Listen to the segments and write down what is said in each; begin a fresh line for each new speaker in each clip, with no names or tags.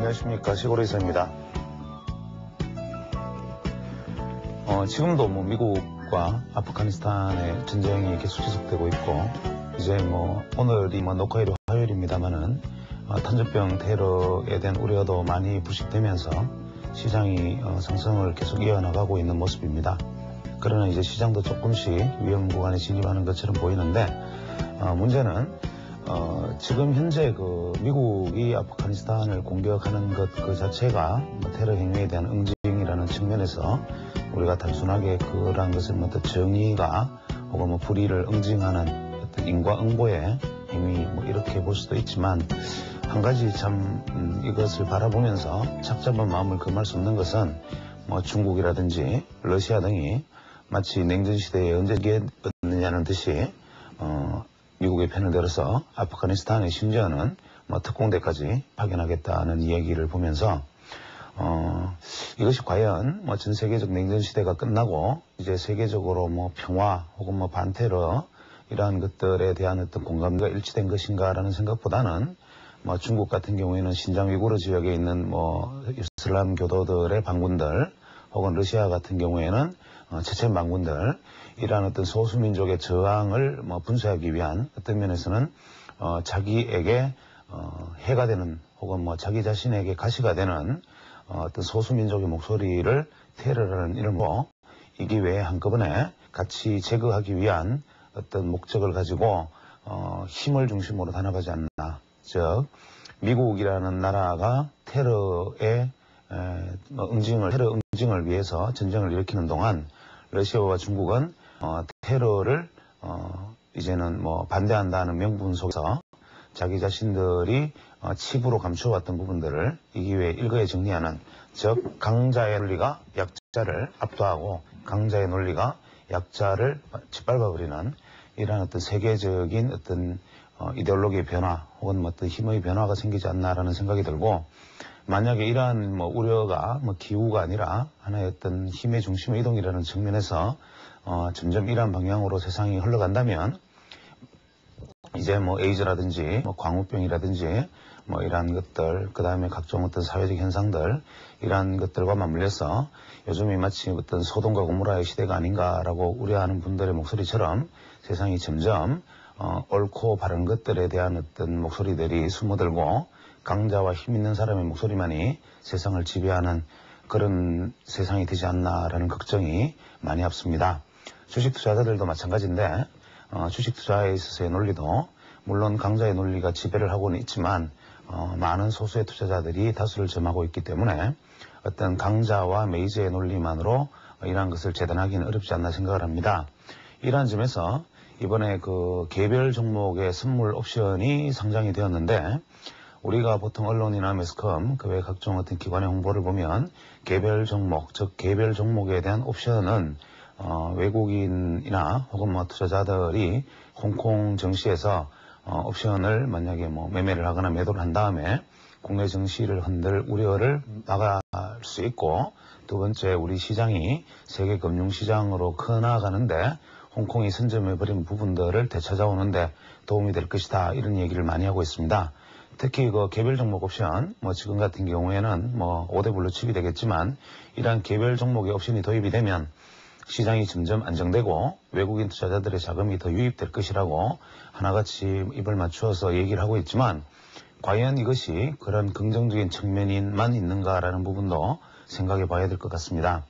안녕하십니까. 시골의사입니다. 지금도 미국과 아프가니스탄의 전쟁이 계속 지속되고 있고, 이제 오늘이 녹화일이 화요일입니다만은, 탄저병 테러에 대한 우려도 많이 부식되면서 시장이 상승을 계속 이어나가고 있는 모습입니다. 그러나 이제 시장도 조금씩 위험 구간에 진입하는 것처럼 보이는데, 문제는 지금 현재 미국이 아프가니스탄을 공격하는 것 그 자체가 테러 행위에 대한 응징이라는 측면에서 우리가 단순하게 그러한 것을 정의가 혹은 불의를 응징하는 어떤 인과응보의 행위 이렇게 볼 수도 있지만, 한 가지 참 이것을 바라보면서 착잡한 마음을 금할 수 없는 것은 중국이라든지 러시아 등이 마치 냉전시대에 언제겠느냐는 듯이 미국의 편을 들어서 아프가니스탄에 심지어는 특공대까지 파견하겠다는 이야기를 보면서 이것이 과연 전 세계적 냉전시대가 끝나고 이제 세계적으로 평화 혹은 반테러 이러한 것들에 대한 어떤 공감대가 일치된 것인가라는 생각보다는 중국 같은 경우에는 신장 위구르 지역에 있는 이슬람 교도들의 반군들, 혹은 러시아 같은 경우에는 체첸 반군들, 이러한 어떤 소수민족의 저항을 분쇄하기 위한 어떤 면에서는 자기에게 해가 되는 혹은 자기 자신에게 가시가 되는 어떤 소수민족의 목소리를 테러라는 이름으로 이 기회에 한꺼번에 같이 제거하기 위한 어떤 목적을 가지고 힘을 중심으로 단합하지 않나. 즉 미국이라는 나라가 테러의 테러 응징을 위해서 전쟁을 일으키는 동안 러시아와 중국은 테러를 이제는 반대한다는 명분 속에서 자기 자신들이 칩으로 감추어왔던 부분들을 이 기회에 일거에 정리하는, 즉 강자의 논리가 약자를 압도하고 강자의 논리가 약자를 짓밟아버리는 이러한 어떤 세계적인 어떤 이데올로기의 변화 혹은 어떤 힘의 변화가 생기지 않나라는 생각이 들고, 만약에 이러한 우려가 기우가 아니라 하나의 어떤 힘의 중심의 이동이라는 측면에서 점점 이러한 방향으로 세상이 흘러간다면, 이제 에이즈라든지 광우병이라든지 이러한 것들, 그 다음에 각종 어떤 사회적 현상들, 이러한 것들과 맞물려서 요즘이 마치 어떤 소돔과 고모라의 시대가 아닌가라고 우려하는 분들의 목소리처럼 세상이 점점 옳고 바른 것들에 대한 어떤 목소리들이 숨어들고 강자와 힘 있는 사람의 목소리만이 세상을 지배하는 그런 세상이 되지 않나라는 걱정이 많이 앞섭니다. 주식 투자자들도 마찬가지인데, 주식 투자에 있어서의 논리도 물론 강자의 논리가 지배를 하고는 있지만 많은 소수의 투자자들이 다수를 점하고 있기 때문에 어떤 강자와 메이저의 논리만으로 이러한 것을 재단하기는 어렵지 않나 생각을 합니다. 이러한 점에서 이번에 개별 종목의 선물 옵션이 상장이 되었는데, 우리가 보통 언론이나 매스컴 그 외 각종 어떤 기관의 홍보를 보면 개별 종목, 즉 개별 종목에 대한 옵션은 외국인이나 혹은 투자자들이 홍콩 증시에서 옵션을 만약에 매매를 하거나 매도를 한 다음에 국내 증시를 흔들 우려를 막을 수 있고, 두 번째 우리 시장이 세계 금융시장으로 커나가는데 홍콩이 선점해버린 부분들을 되찾아오는데 도움이 될 것이다, 이런 얘기를 많이 하고 있습니다. 특히 개별 종목 옵션, 지금 같은 경우에는 5대 블루칩이 되겠지만, 이러한 개별 종목의 옵션이 도입이 되면 시장이 점점 안정되고 외국인 투자자들의 자금이 더 유입될 것이라고 하나같이 입을 맞추어서 얘기를 하고 있지만, 과연 이것이 그런 긍정적인 측면만 있는가라는 부분도 생각해 봐야 될 것 같습니다.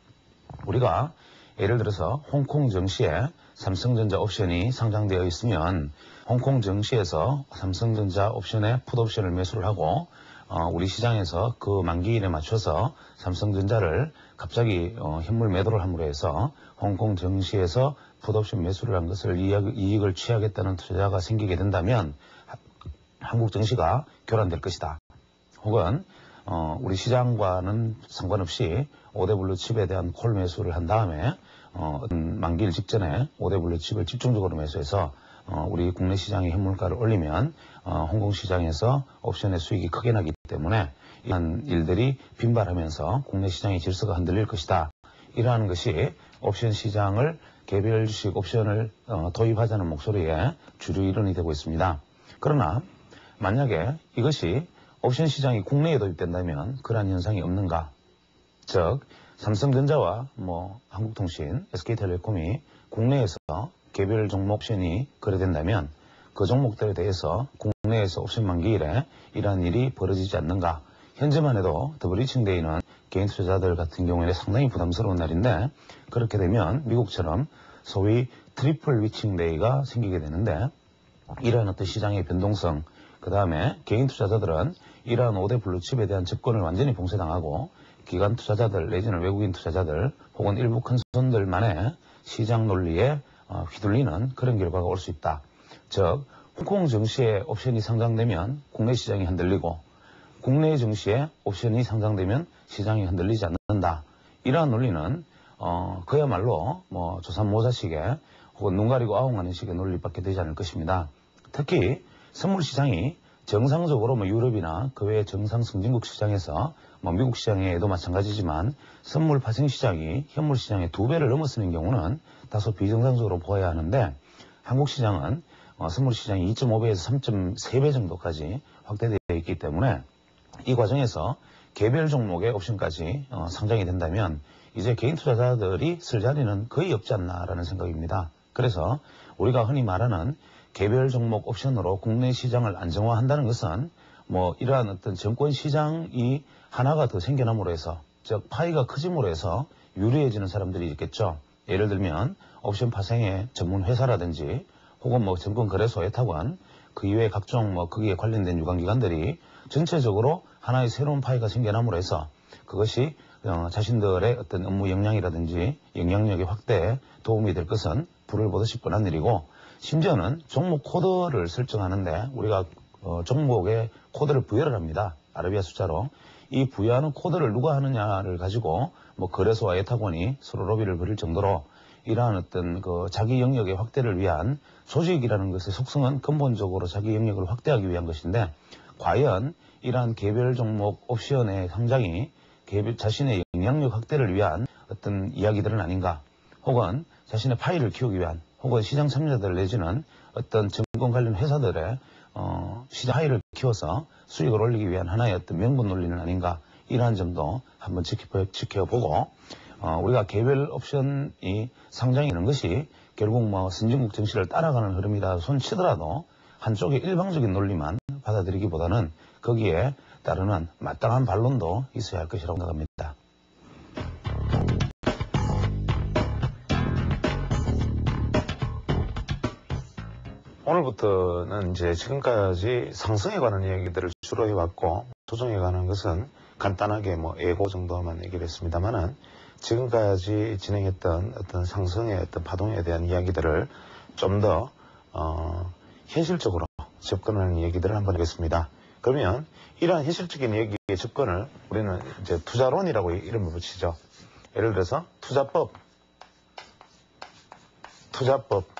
우리가 예를 들어서 홍콩 증시에 삼성전자 옵션이 상장되어 있으면 홍콩 증시에서 삼성전자 옵션에 풋옵션을 매수를 하고 우리 시장에서 그 만기일에 맞춰서 삼성전자를 갑자기 현물 매도를 함으로 해서 홍콩 증시에서 풋옵션 매수를 한 것을 이익을 취하겠다는 투자자가 생기게 된다면 한국 증시가 교란될 것이다. 혹은 우리 시장과는 상관없이 5대 블루칩에 대한 콜 매수를 한 다음에 만기일 직전에 5대 블루칩을 집중적으로 매수해서 우리 국내 시장의 현물가를 올리면 홍콩 시장에서 옵션의 수익이 크게 나기 때문에 이런 일들이 빈발하면서 국내 시장의 질서가 흔들릴 것이다. 이러한 것이 옵션 시장을 개별 주식 옵션을 도입하자는 목소리에 주류 이론이 되고 있습니다. 그러나 만약에 이것이 옵션 시장이 국내에 도입된다면 그러한 현상이 없는가? 즉 삼성전자와 한국통신, SK텔레콤이 국내에서 개별 종목 옵션이 거래된다면 그 종목들에 대해서 국내에서 옵션 만기일에 이러한 일이 벌어지지 않는가? 현재만 해도 더블 리칭데이는 개인 투자자들 같은 경우에는 상당히 부담스러운 날인데 그렇게 되면 미국처럼 소위 트리플 리칭데이가 생기게 되는데 이러한 어떤 시장의 변동성, 그 다음에 개인 투자자들은 이러한 5대 블루칩에 대한 접근을 완전히 봉쇄당하고 기관 투자자들 내지는 외국인 투자자들 혹은 일부 큰 손들만의 시장 논리에 휘둘리는 그런 결과가 올 수 있다. 즉 홍콩 증시에 옵션이 상장되면 국내 시장이 흔들리고 국내 증시에 옵션이 상장되면 시장이 흔들리지 않는다. 이러한 논리는 그야말로 조삼모사식의 혹은 눈 가리고 아웅하는 식의 논리밖에 되지 않을 것입니다. 특히 선물 시장이 정상적으로 유럽이나 그 외의 정상 선진국 시장에서 미국 시장에도 마찬가지지만 선물 파생 시장이 현물 시장의 2배를 넘어서는 경우는 다소 비정상적으로 보아야 하는데 한국 시장은 선물 시장이 2.5배에서 3.3배 정도까지 확대되어 있기 때문에 이 과정에서 개별 종목의 옵션까지 상장이 된다면 이제 개인 투자자들이 쓸 자리는 거의 없지 않나라는 생각입니다. 그래서 우리가 흔히 말하는 개별 종목 옵션으로 국내 시장을 안정화한다는 것은 이러한 어떤 증권 시장이 하나가 더 생겨남으로 해서 즉 파이가 커짐으로 해서 유리해지는 사람들이 있겠죠. 예를 들면 옵션 파생의 전문 회사라든지 혹은 증권거래소 예탁원 그 이외에 각종 거기에 관련된 유관기관들이 전체적으로 하나의 새로운 파이가 생겨남으로 해서 그것이 자신들의 어떤 업무 역량이라든지 영향력의 확대에 도움이 될 것은 불을 보듯이 뻔한 일이고 심지어는 종목 코드를 설정하는데 우리가 종목에 코드를 부여를 합니다. 아라비아 숫자로. 이 부여하는 코드를 누가 하느냐를 가지고 거래소와 예탁원이 서로 로비를 벌일 정도로 이러한 어떤 자기 영역의 확대를 위한 조직이라는 것의 속성은 근본적으로 자기 영역을 확대하기 위한 것인데 과연 이러한 개별 종목 옵션의 상장이 자신의 영향력 확대를 위한 어떤 이야기들은 아닌가 혹은 자신의 파이를 키우기 위한 혹은 시장 참여자들 내지는 어떤 증권 관련 회사들의 시장 파이를 키워서 수익을 올리기 위한 하나의 어떤 명분 논리는 아닌가 이러한 점도 한번 지켜보고 우리가 개별 옵션이 상장이라는 것이 결국 선진국 증시를 따라가는 흐름이라 손치더라도 한쪽의 일방적인 논리만 받아들이기보다는 거기에 따르는 마땅한 반론도 있어야 할 것이라고 생각합니다. 오늘부터는 이제 지금까지 상승에 관한 이야기들을 주로 해왔고 조정에 관한 것은 간단하게 예고 정도만 얘기를 했습니다만은 지금까지 진행했던 어떤 상승의 어떤 파동에 대한 이야기들을 좀 더 현실적으로 접근하는 얘기들을 한번 하겠습니다. 그러면 이러한 현실적인 얘기의 접근을 우리는 이제 투자론이라고 이름을 붙이죠. 예를 들어서 투자법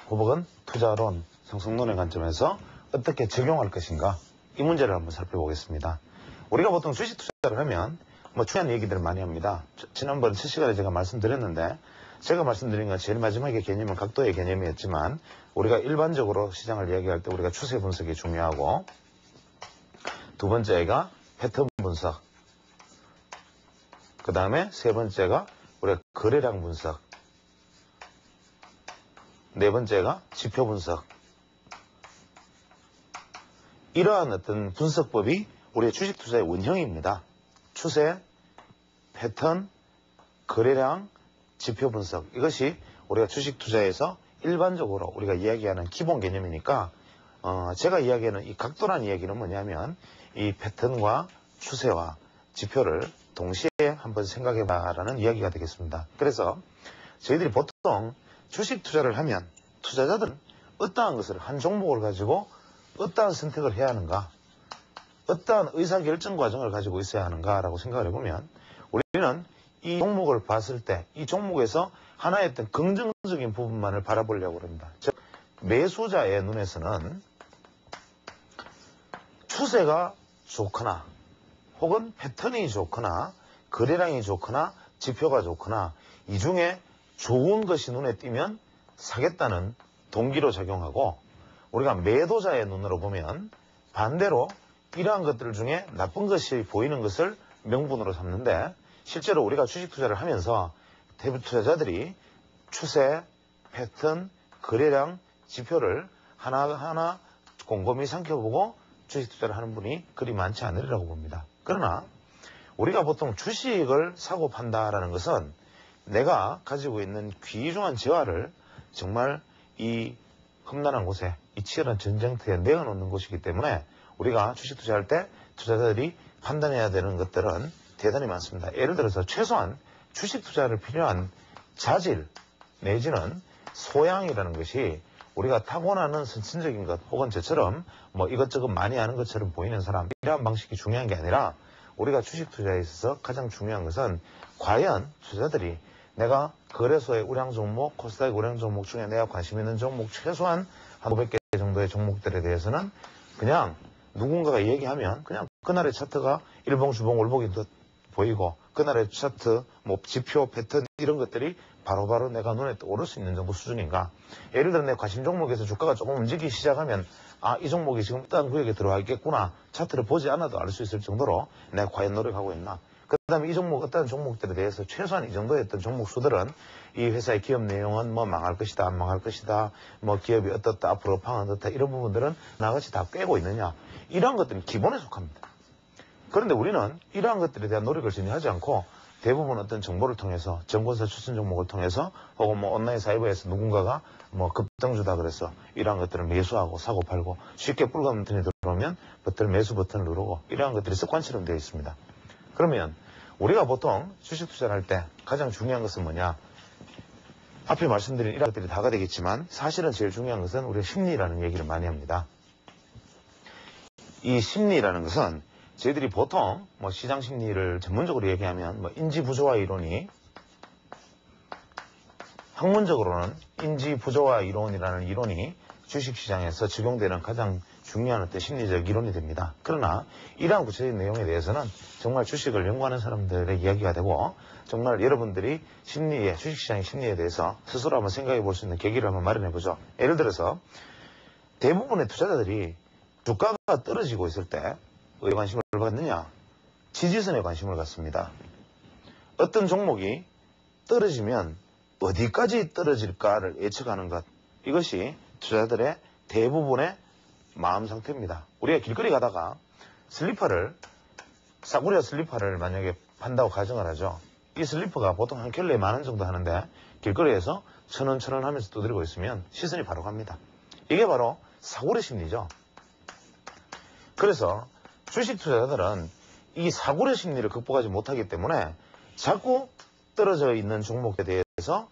혹은 투자론, 상승론의 관점에서 어떻게 적용할 것인가 이 문제를 한번 살펴보겠습니다. 우리가 보통 주식 투자를 하면 중요한 얘기들을 많이 합니다. 지난번 첫 시간에 제가 말씀드렸는데 제가 말씀드린 건 제일 마지막에 개념은 각도의 개념이었지만 우리가 일반적으로 시장을 이야기할 때 우리가 추세 분석이 중요하고 두 번째가 패턴 분석, 그 다음에 세 번째가 우리가 거래량 분석, 네 번째가 지표 분석. 이러한 어떤 분석법이 우리의 주식 투자의 원형입니다. 추세, 패턴, 거래량, 지표 분석. 이것이 우리가 주식 투자에서 일반적으로 우리가 이야기하는 기본 개념이니까 제가 이야기하는 이 각도라는 이야기는 뭐냐면 이 패턴과 추세와 지표를 동시에 한번 생각해봐라는 이야기가 되겠습니다. 그래서 저희들이 보통 주식 투자를 하면 투자자들은 어떠한 것을 한 종목을 가지고 어떠한 선택을 해야 하는가, 어떠한 의사결정 과정을 가지고 있어야 하는가라고 생각을 해보면 우리는 이 종목을 봤을 때 이 종목에서 하나의 어떤 긍정적인 부분만을 바라보려고 합니다. 즉 매수자의 눈에서는 추세가 좋거나 혹은 패턴이 좋거나 거래량이 좋거나 지표가 좋거나 이 중에 좋은 것이 눈에 띄면 사겠다는 동기로 작용하고 우리가 매도자의 눈으로 보면 반대로 이러한 것들 중에 나쁜 것이 보이는 것을 명분으로 삼는데 실제로 우리가 주식 투자를 하면서 대부 투자자들이 추세, 패턴, 거래량, 지표를 하나하나 곰곰이 삼켜보고 주식 투자를 하는 분이 그리 많지 않으리라고 봅니다. 그러나 우리가 보통 주식을 사고 판다라는 것은 내가 가지고 있는 귀중한 재화를 정말 이 험난한 곳에, 이 치열한 전쟁터에 내어놓는 곳이기 때문에 우리가 주식 투자할 때 투자자들이 판단해야 되는 것들은 대단히 많습니다. 예를 들어서 최소한 주식 투자를 필요한 자질 내지는 소양이라는 것이 우리가 타고나는 선천적인 것 혹은 저처럼 뭐 이것저것 많이 아는 것처럼 보이는 사람 이러한 방식이 중요한 게 아니라 우리가 주식 투자에 있어서 가장 중요한 것은 과연 투자자들이 내가 거래소의 우량 종목, 코스닥의 우량 종목 중에 내가 관심 있는 종목 최소한 한 500개 정도의 종목들에 대해서는 그냥 누군가가 얘기하면 그냥 그날의 차트가 일봉, 주봉, 월봉이 보이고 그날의 차트, 뭐 지표, 패턴 이런 것들이 바로바로 내가 눈에 오를 수 있는 정도 수준인가. 예를 들어 내 관심 종목에서 주가가 조금 움직이기 시작하면 아, 이 종목이 지금 어떤 구역에 들어와 있겠구나. 차트를 보지 않아도 알 수 있을 정도로 내가 과연 노력하고 있나. 그 다음에 이 종목, 어떤 종목들에 대해서 최소한 이 정도의 어떤 종목 수들은 이 회사의 기업 내용은 뭐 망할 것이다, 안 망할 것이다, 뭐 기업이 어떻다, 앞으로 방은 어떻다, 이런 부분들은 나같이 다 꿰고 있느냐. 이러한 것들은 기본에 속합니다. 그런데 우리는 이러한 것들에 대한 노력을 전혀 하지 않고 대부분 어떤 정보를 통해서 정권사 추천 종목을 통해서 혹은 뭐 온라인 사이버에서 누군가가 뭐 급등주다 그래서 이러한 것들을 매수하고 사고 팔고 쉽게 불감 버튼이 들어오면 매수 버튼을 누르고 이러한 것들이 습관처럼 되어 있습니다. 그러면 우리가 보통 주식 투자를 할 때 가장 중요한 것은 뭐냐? 앞에 말씀드린 이런 것들이 다가 되겠지만 사실은 제일 중요한 것은 우리가 심리라는 얘기를 많이 합니다. 이 심리라는 것은 저희들이 보통 뭐 시장 심리를 전문적으로 얘기하면 뭐 인지 부조화 이론이 학문적으로는 인지 부조화 이론이라는 이론이 주식시장에서 적용되는 가장 중요한 어떤 심리적 이론이 됩니다. 그러나 이러한 구체적인 내용에 대해서는 정말 주식을 연구하는 사람들의 이야기가 되고 정말 여러분들이 심리에, 주식시장의 심리에 대해서 스스로 한번 생각해 볼 수 있는 계기를 한번 마련해 보죠. 예를 들어서 대부분의 투자자들이 주가가 떨어지고 있을 때 어디에 관심을 갖느냐? 지지선에 관심을 갖습니다. 어떤 종목이 떨어지면 어디까지 떨어질까를 예측하는 것. 이것이 투자자들의 대부분의 마음 상태입니다. 우리가 길거리 가다가 싸구려 슬리퍼를 만약에 판다고 가정을 하죠. 이 슬리퍼가 보통 한 켤레에 10,000원 정도 하는데 길거리에서 1,000원, 1,000원 하면서 두드리고 있으면 시선이 바로 갑니다. 이게 바로 사고의 심리죠. 그래서 주식 투자자들은 이 사고의 심리를 극복하지 못하기 때문에 자꾸 떨어져 있는 종목에 대해서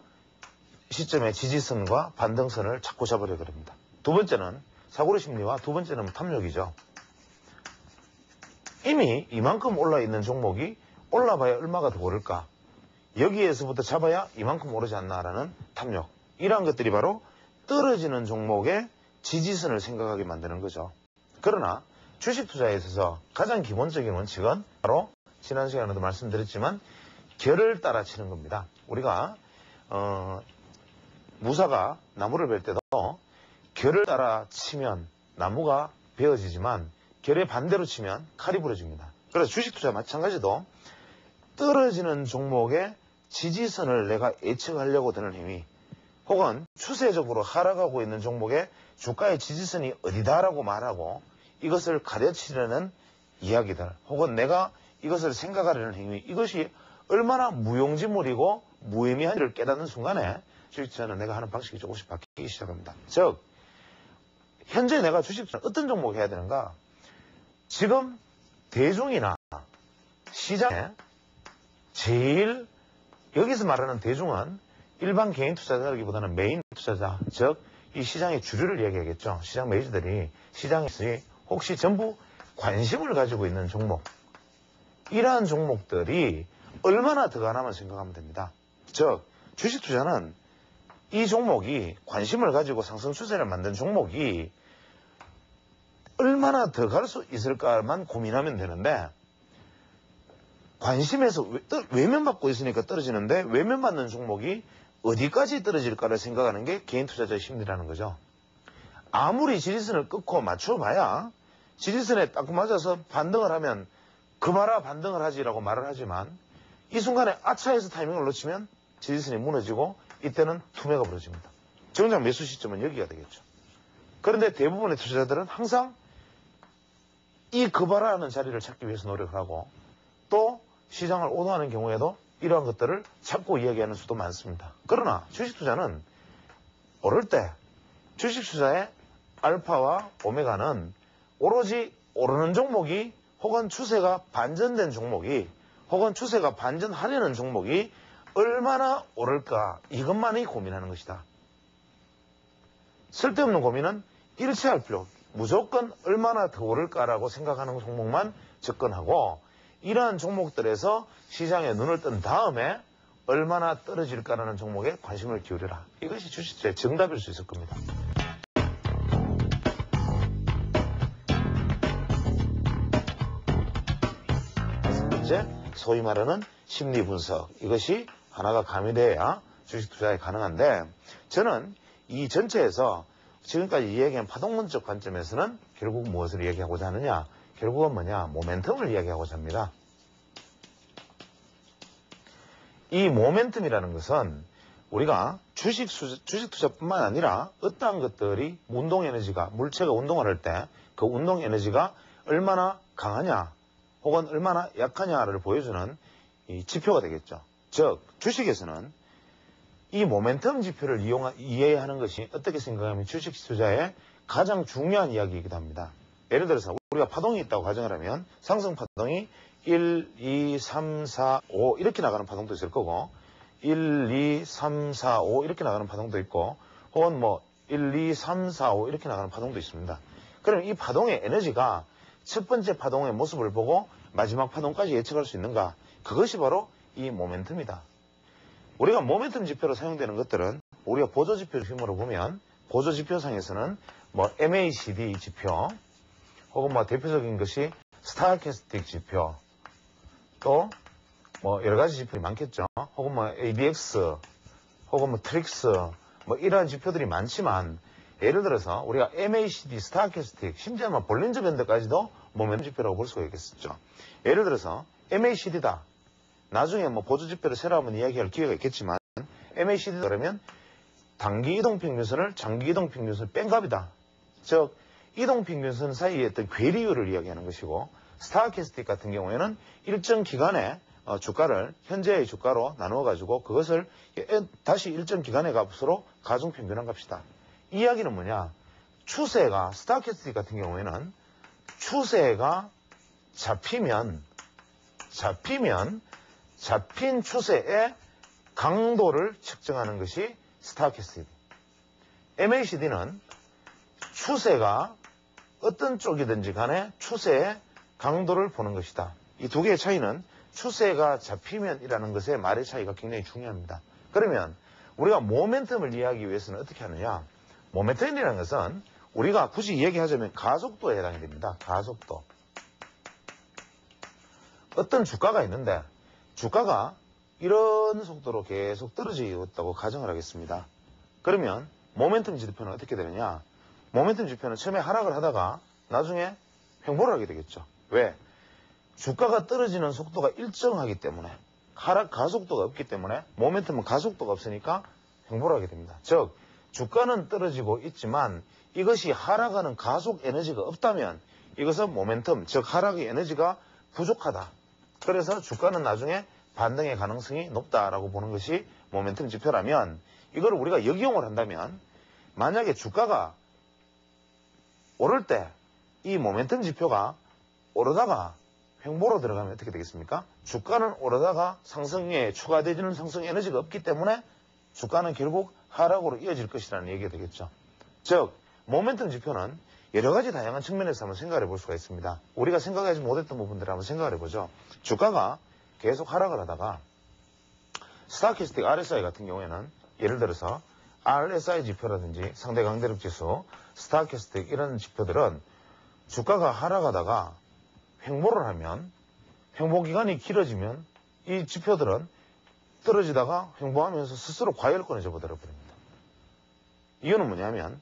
시점의 지지선과 반등선을 자꾸 잡으려고 합니다. 두 번째는 사고의 심리와 두 번째는 탐욕이죠. 이미 이만큼 올라있는 종목이 올라봐야 얼마가 더 오를까? 여기에서부터 잡아야 이만큼 오르지 않나라는 탐욕. 이러한 것들이 바로 떨어지는 종목의 지지선을 생각하게 만드는 거죠. 그러나 주식 투자에 있어서 가장 기본적인 원칙은 바로 지난 시간에도 말씀드렸지만 결을 따라 치는 겁니다. 우리가 무사가 나무를 벨 때도 결을 따라 치면 나무가 베어지지만 결의 반대로 치면 칼이 부러집니다. 그래서 주식 투자 마찬가지도 떨어지는 종목의 지지선을 내가 예측하려고 드는 힘이 혹은 추세적으로 하락하고 있는 종목의 주가의 지지선이 어디다라고 말하고 이것을 가르치려는 이야기들 혹은 내가 이것을 생각하려는 행위 이것이 얼마나 무용지물이고 무의미한지를 깨닫는 순간에 주식투자는 내가 하는 방식이 조금씩 바뀌기 시작합니다. 즉 현재 내가 주식투자는 어떤 종목을 해야 되는가? 지금 대중이나 시장에 제일 여기서 말하는 대중은 일반 개인 투자자라기보다는 메인 투자자 즉 이 시장의 주류를 얘기하겠죠. 시장 메이저들이 시장에서 혹시 전부 관심을 가지고 있는 종목 이러한 종목들이 얼마나 더 가나만 생각하면 됩니다. 즉 주식 투자는 이 종목이 관심을 가지고 상승 추세를 만든 종목이 얼마나 더 갈 수 있을까만 고민하면 되는데 관심에서 외면받고 있으니까 떨어지는데 외면받는 종목이 어디까지 떨어질까를 생각하는 게 개인 투자자의 심리라는 거죠. 아무리 지지선을 끊고 맞춰봐야 지지선에 딱 맞아서 반등을 하면 그 봐라 반등을 하지라고 말을 하지만 이 순간에 아차해서 타이밍을 놓치면 지지선이 무너지고 이때는 투매가 벌어집니다. 정작 매수 시점은 여기가 되겠죠. 그런데 대부분의 투자자들은 항상 이 그 봐라하는 자리를 찾기 위해서 노력을 하고 또 시장을 오도하는 경우에도 이러한 것들을 찾고 이야기하는 수도 많습니다. 그러나 주식 투자는 오를 때 주식 투자의 알파와 오메가는 오로지 오르는 종목이 혹은 추세가 반전된 종목이 혹은 추세가 반전하려는 종목이 얼마나 오를까 이것만이 고민하는 것이다. 쓸데없는 고민은 일치할 필요 없고 무조건 얼마나 더 오를까라고 생각하는 종목만 접근하고 이러한 종목들에서 시장에 눈을 뜬 다음에 얼마나 떨어질까라는 종목에 관심을 기울여라. 이것이 주식투자의 정답일 수 있을 겁니다. 이제 소위 말하는 심리 분석 이것이 하나가 가미돼야 주식 투자에 가능한데 저는 이 전체에서 지금까지 이야기한 파동론적 관점에서는 결국 무엇을 이야기하고자 하느냐? 결국은 뭐냐? 모멘텀을 이야기하고자 합니다. 이 모멘텀이라는 것은 우리가 주식 투자뿐만 아니라 어떠한 것들이 운동 에너지가 물체가 운동을 할 때 그 운동 에너지가 얼마나 강하냐 혹은 얼마나 약하냐를 보여주는 이 지표가 되겠죠. 즉 주식에서는 이 모멘텀 지표를 이해하는 것이 어떻게 생각하면 주식 투자의 가장 중요한 이야기이기도 합니다. 예를 들어서 우리가 파동이 있다고 가정을 하면 상승 파동이 1, 2, 3, 4, 5 이렇게 나가는 파동도 있을 거고 1, 2, 3, 4, 5 이렇게 나가는 파동도 있고 혹은 뭐 1, 2, 3, 4, 5 이렇게 나가는 파동도 있습니다. 그럼 이 파동의 에너지가 첫 번째 파동의 모습을 보고 마지막 파동까지 예측할 수 있는가? 그것이 바로 이 모멘텀이다. 우리가 모멘텀 지표로 사용되는 것들은 우리가 보조지표를 힘으로 보면 보조지표상에서는 뭐 MACD 지표 혹은 뭐 대표적인 것이 스타캐스틱 지표 또 뭐 여러 가지 지표들이 많겠죠. 혹은 뭐 ADX 혹은 뭐 트릭스 뭐 이러한 지표들이 많지만 예를 들어서 우리가 MACD, 스타캐스틱 심지어 뭐 볼린저 밴드까지도 모멘텀 지표라고 볼 수가 있겠죠. 예를 들어서 MACD다. 나중에 뭐 보조지표를 새로 한번 이야기할 기회가 있겠지만 MACD 그러면 단기 이동평균선을 장기 이동평균선을 뺀 값이다. 즉 이동평균선 사이에 어떤 괴리율을 이야기하는 것이고 스타캐스틱 같은 경우에는 일정 기간에 주가를 현재의 주가로 나누어 가지고 그것을 다시 일정 기간의 값으로 가중평균한 값이다. 이 이야기는 뭐냐? 추세가 스타캐스틱 같은 경우에는 추세가 잡히면 잡힌 추세의 강도를 측정하는 것이 스타캐스틱. MACD는 추세가 어떤 쪽이든지 간에 추세의 강도를 보는 것이다. 이 두 개의 차이는 추세가 잡히면이라는 것의 말의 차이가 굉장히 중요합니다. 그러면 우리가 모멘텀을 이해하기 위해서는 어떻게 하느냐? 모멘텀이라는 것은 우리가 굳이 얘기하자면 가속도에 해당이 됩니다. 가속도. 어떤 주가가 있는데 주가가 이런 속도로 계속 떨어지고 가정을 하겠습니다. 그러면 모멘텀 지표는 어떻게 되느냐? 모멘텀 지표는 처음에 하락을 하다가 나중에 횡보를 하게 되겠죠. 왜? 주가가 떨어지는 속도가 일정하기 때문에 하락 가속도가 없기 때문에 모멘텀은 가속도가 없으니까 횡보를 하게 됩니다. 즉 주가는 떨어지고 있지만 이것이 하락하는 가속 에너지가 없다면 이것은 모멘텀 즉 하락의 에너지가 부족하다. 그래서 주가는 나중에 반등의 가능성이 높다라고 보는 것이 모멘텀 지표라면 이걸 우리가 역이용을 한다면 만약에 주가가 오를 때 이 모멘텀 지표가 오르다가 횡보로 들어가면 어떻게 되겠습니까? 주가는 오르다가 상승에 추가되지는 상승 에너지가 없기 때문에 주가는 결국 하락으로 이어질 것이라는 얘기가 되겠죠. 즉 모멘텀 지표는 여러 가지 다양한 측면에서 한번 생각해 볼 수가 있습니다. 우리가 생각하지 못했던 부분들을 한번 생각해 보죠. 주가가 계속 하락을 하다가 스타캐스틱 RSI 같은 경우에는 예를 들어서 RSI 지표라든지 상대 강대력 지수, 스타캐스틱 이런 지표들은 주가가 하락하다가 횡보를 하면 횡보 기간이 길어지면 이 지표들은 떨어지다가 횡보하면서 스스로 과열권에 접어들어 버립니다. 이유는 뭐냐면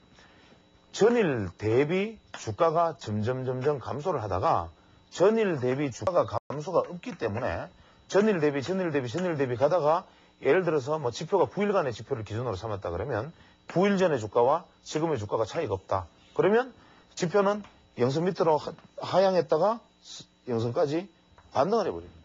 전일 대비 주가가 점점 감소를 하다가 전일 대비 주가가 감소가 없기 때문에 전일 대비 가다가 예를 들어서 뭐 지표가 9일간의 지표를 기준으로 삼았다 그러면 9일 전의 주가와 지금의 주가가 차이가 없다. 그러면 지표는 영선 밑으로 하향했다가 영선까지 반등을 해버립니다.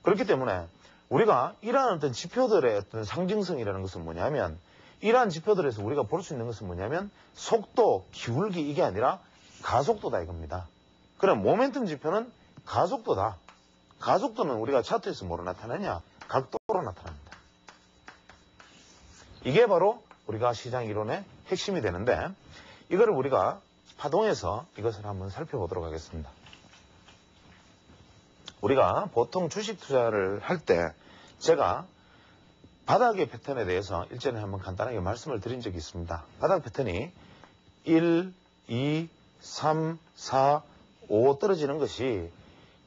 그렇기 때문에 우리가 이러한 어떤 지표들의 어떤 상징성이라는 것은 뭐냐면 이러한 지표들에서 우리가 볼 수 있는 것은 뭐냐면 속도, 기울기 이게 아니라 가속도다 이겁니다. 그럼 모멘텀 지표는 가속도다. 가속도는 우리가 차트에서 뭐로 나타나냐? 각도로 나타납니다. 이게 바로 우리가 시장 이론의 핵심이 되는데 이거를 우리가 파동에서 이것을 한번 살펴보도록 하겠습니다. 우리가 보통 주식 투자를 할 때 제가 바닥의 패턴에 대해서 일전에 한번 간단하게 말씀을 드린 적이 있습니다. 바닥 패턴이 1, 2, 3, 4, 5 떨어지는 것이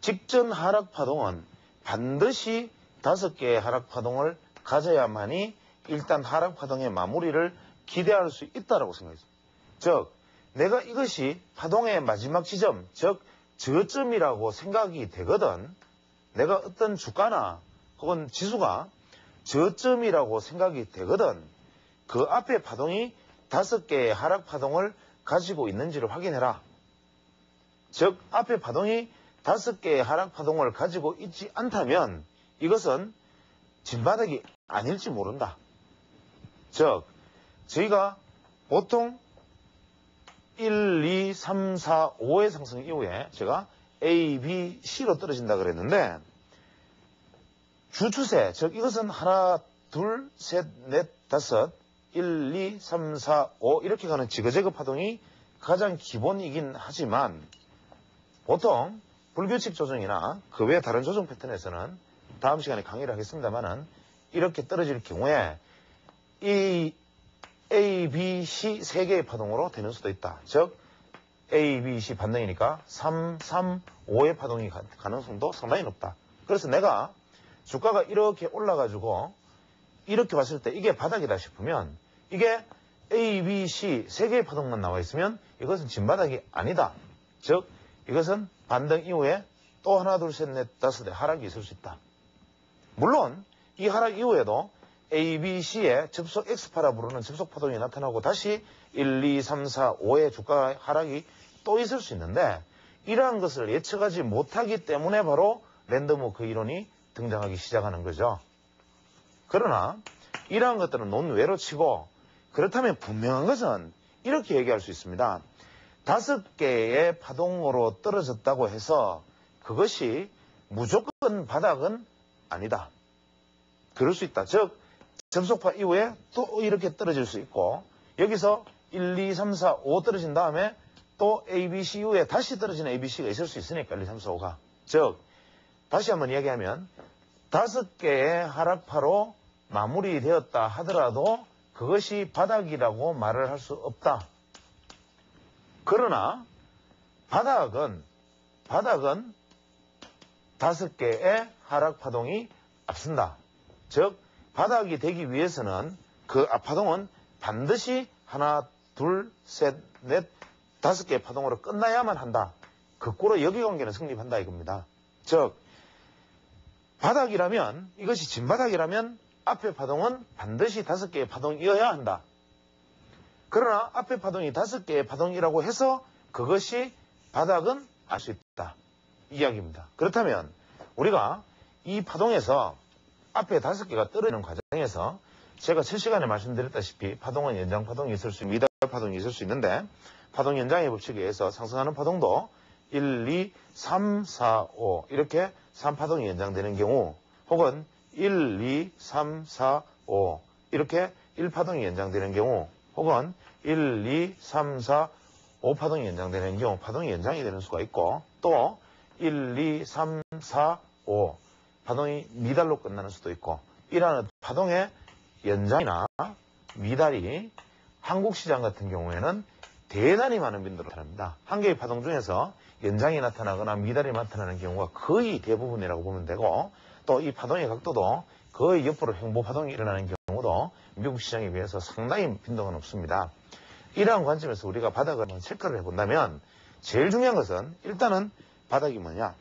직전 하락 파동은 반드시 5개의 하락 파동을 가져야만이 일단 하락 파동의 마무리를 기대할 수 있다고 생각했습니다. 즉, 내가 이것이 파동의 마지막 지점, 즉 저점이라고 생각이 되거든 내가 어떤 주가나 혹은 지수가 저점이라고 생각이 되거든 그 앞에 파동이 5개의 하락 파동을 가지고 있는지를 확인해라. 즉 앞에 파동이 5개의 하락 파동을 가지고 있지 않다면 이것은 진바닥이 아닐지 모른다. 즉 저희가 보통 1, 2, 3, 4, 5의 상승 이후에 제가 A, B, C로 떨어진다 그랬는데 주추세, 즉 이것은 하나, 둘, 셋, 넷, 다섯, 1, 2, 3, 4, 5 이렇게 가는 지그재그 파동이 가장 기본이긴 하지만 보통 불규칙 조정이나 그 외 다른 조정 패턴에서는 다음 시간에 강의를 하겠습니다만은 이렇게 떨어질 경우에 이 A, B, C 3개의 파동으로 되는 수도 있다. 즉 A, B, C 반등이니까 3, 3, 5의 파동이 가능성도 상당히 높다. 그래서 내가 주가가 이렇게 올라가지고 이렇게 봤을 때 이게 바닥이다 싶으면 이게 A, B, C 3개의 파동만 나와 있으면 이것은 진바닥이 아니다. 즉 이것은 반등 이후에 또 하나, 둘, 셋, 넷, 다섯의 하락이 있을 수 있다. 물론 이 하락 이후에도 A, B, C의 접속 X파라 부르는 접속 파동이 나타나고 다시 1, 2, 3, 4, 5의 주가 하락이 또 있을 수 있는데 이러한 것을 예측하지 못하기 때문에 바로 랜덤워크 이론이 등장하기 시작하는 거죠. 그러나 이러한 것들은 논외로 치고 그렇다면 분명한 것은 이렇게 얘기할 수 있습니다. 5개의 파동으로 떨어졌다고 해서 그것이 무조건 바닥은 아니다. 그럴 수 있다. 즉 접속파 이후에 또 이렇게 떨어질 수 있고 여기서 1, 2, 3, 4, 5 떨어진 다음에 또 A, B, C 이후에 다시 떨어지는 A, B, C가 있을 수 있으니까 1, 2, 3, 4, 5가. 즉 다시 한번 이야기하면 5개의 하락파로 마무리되었다 하더라도 그것이 바닥이라고 말을 할 수 없다. 그러나 바닥은 5개의 하락파동이 앞선다. 즉 바닥이 되기 위해서는 그 앞파동은 반드시 하나, 둘, 셋, 넷, 5개의 파동으로 끝나야만 한다. 거꾸로 여기관계는 성립한다 이겁니다. 즉 바닥이라면 이것이 진바닥이라면 앞에 파동은 반드시 5개의 파동이어야 한다. 그러나 앞에 파동이 5개의 파동이라고 해서 그것이 바닥은 알 수 있다. 이야기입니다. 그렇다면 우리가 이 파동에서 앞에 5개가 떨어지는 과정에서 제가 실시간에 말씀드렸다시피 파동은 연장 파동이 있을 수, 미달 파동이 있을 수 있는데 파동 연장의 법칙에 의해서 상승하는 파동도 1, 2, 3, 4, 5 이렇게 3파동이 연장되는 경우 혹은 1, 2, 3, 4, 5 이렇게 1파동이 연장되는 경우 혹은 1, 2, 3, 4, 5파동이 연장되는 경우 파동이 연장이 되는 수가 있고 또 1, 2, 3, 4, 5 파동이 미달로 끝나는 수도 있고 이러한 파동의 연장이나 미달이 한국 시장 같은 경우에는 대단히 많은 빈도로 나타납니다. 한 개의 파동 중에서 연장이 나타나거나 미달이 나타나는 경우가 거의 대부분이라고 보면 되고 또 이 파동의 각도도 거의 옆으로 횡보 파동이 일어나는 경우도 미국 시장에 비해서 상당히 빈도가 높습니다. 이러한 관점에서 우리가 바닥을 체크를 해본다면 제일 중요한 것은 일단은 바닥이 뭐냐.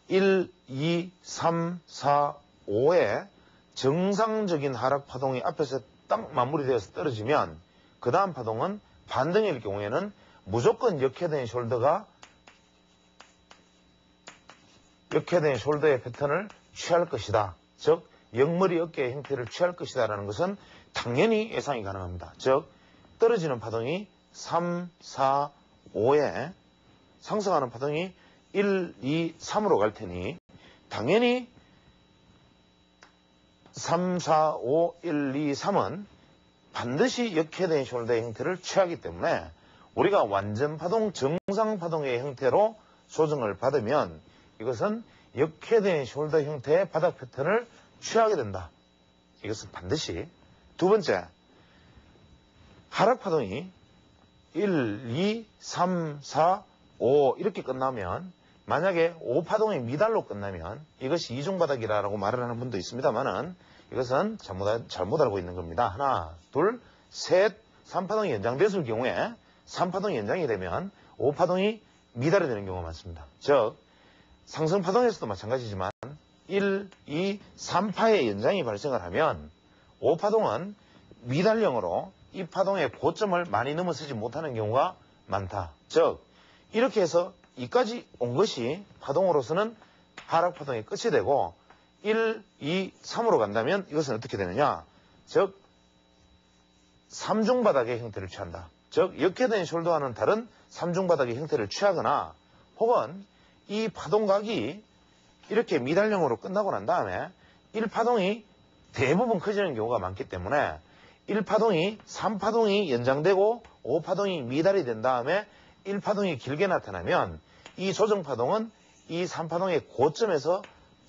1, 2, 3, 4, 5의 정상적인 하락 파동이 앞에서 딱 마무리되어서 떨어지면 그 다음 파동은 반등일 경우에는 무조건 역회된 숄더의 패턴을 취할 것이다. 즉 역머리 어깨의 형태를 취할 것이다 라는 것은 당연히 예상이 가능합니다. 즉 떨어지는 파동이 3, 4, 5에 상승하는 파동이 1, 2, 3으로 갈 테니 당연히 3, 4, 5, 1, 2, 3은 반드시 역회된 숄더의 형태를 취하기 때문에 우리가 완전 파동, 정상 파동의 형태로 조정을 받으면 이것은 역회된 숄더 형태의 바닥 패턴을 취하게 된다. 이것은 반드시. 두 번째, 하락 파동이 1, 2, 3, 4, 5 이렇게 끝나면 만약에 5파동이 미달로 끝나면 이것이 이중바닥이라고 말을 하는 분도 있습니다만은 이것은 잘못 알고 있는 겁니다. 하나, 둘, 셋, 3파동이 연장됐을 경우에 3파동이 연장이 되면 5파동이 미달이 되는 경우가 많습니다. 즉 상승파동에서도 마찬가지지만 1, 2, 3파의 연장이 발생을 하면 5파동은 미달형으로 이 파동의 고점을 많이 넘어서지 못하는 경우가 많다. 즉 이렇게 해서 이까지 온 것이 파동으로서는 하락파동이 끝이 되고 1, 2, 3으로 간다면 이것은 어떻게 되느냐. 즉 3중바닥의 형태를 취한다. 즉 역회된 숄더와는 다른 3중바닥의 형태를 취하거나 혹은 이 파동각이 이렇게 미달형으로 끝나고 난 다음에 1파동이 대부분 커지는 경우가 많기 때문에 1파동이 3파동이 연장되고 5파동이 미달이 된 다음에 1파동이 길게 나타나면 이 조정파동은 이 3파동의 고점에서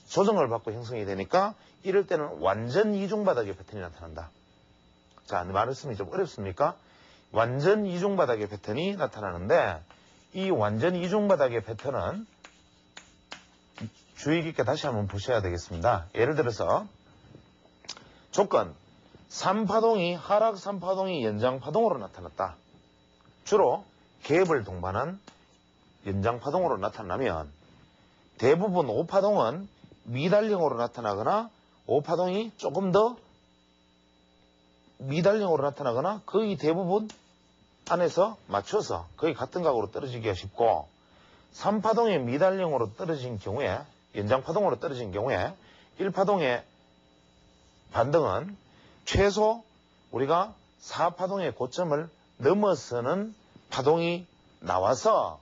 조정을 받고 형성이 되니까 이럴 때는 완전 이중바닥의 패턴이 나타난다. 자, 말씀이 좀 어렵습니까? 완전 이중바닥의 패턴이 나타나는데 이 완전 이중바닥의 패턴은 주의 깊게 다시 한번 보셔야 되겠습니다. 예를 들어서 조건 3파동이 하락 3파동이 연장파동으로 나타났다. 주로 갭을 동반한 연장파동으로 나타나면 대부분 5파동은 미달형으로 나타나거나 5파동이 조금 더 미달형으로 나타나거나 거의 대부분 안에서 맞춰서 거의 같은 각으로 떨어지기가 쉽고 3파동이 미달형으로 떨어진 경우에 연장파동으로 떨어진 경우에 1파동의 반등은 최소 우리가 4파동의 고점을 넘어서는 파동이 나와서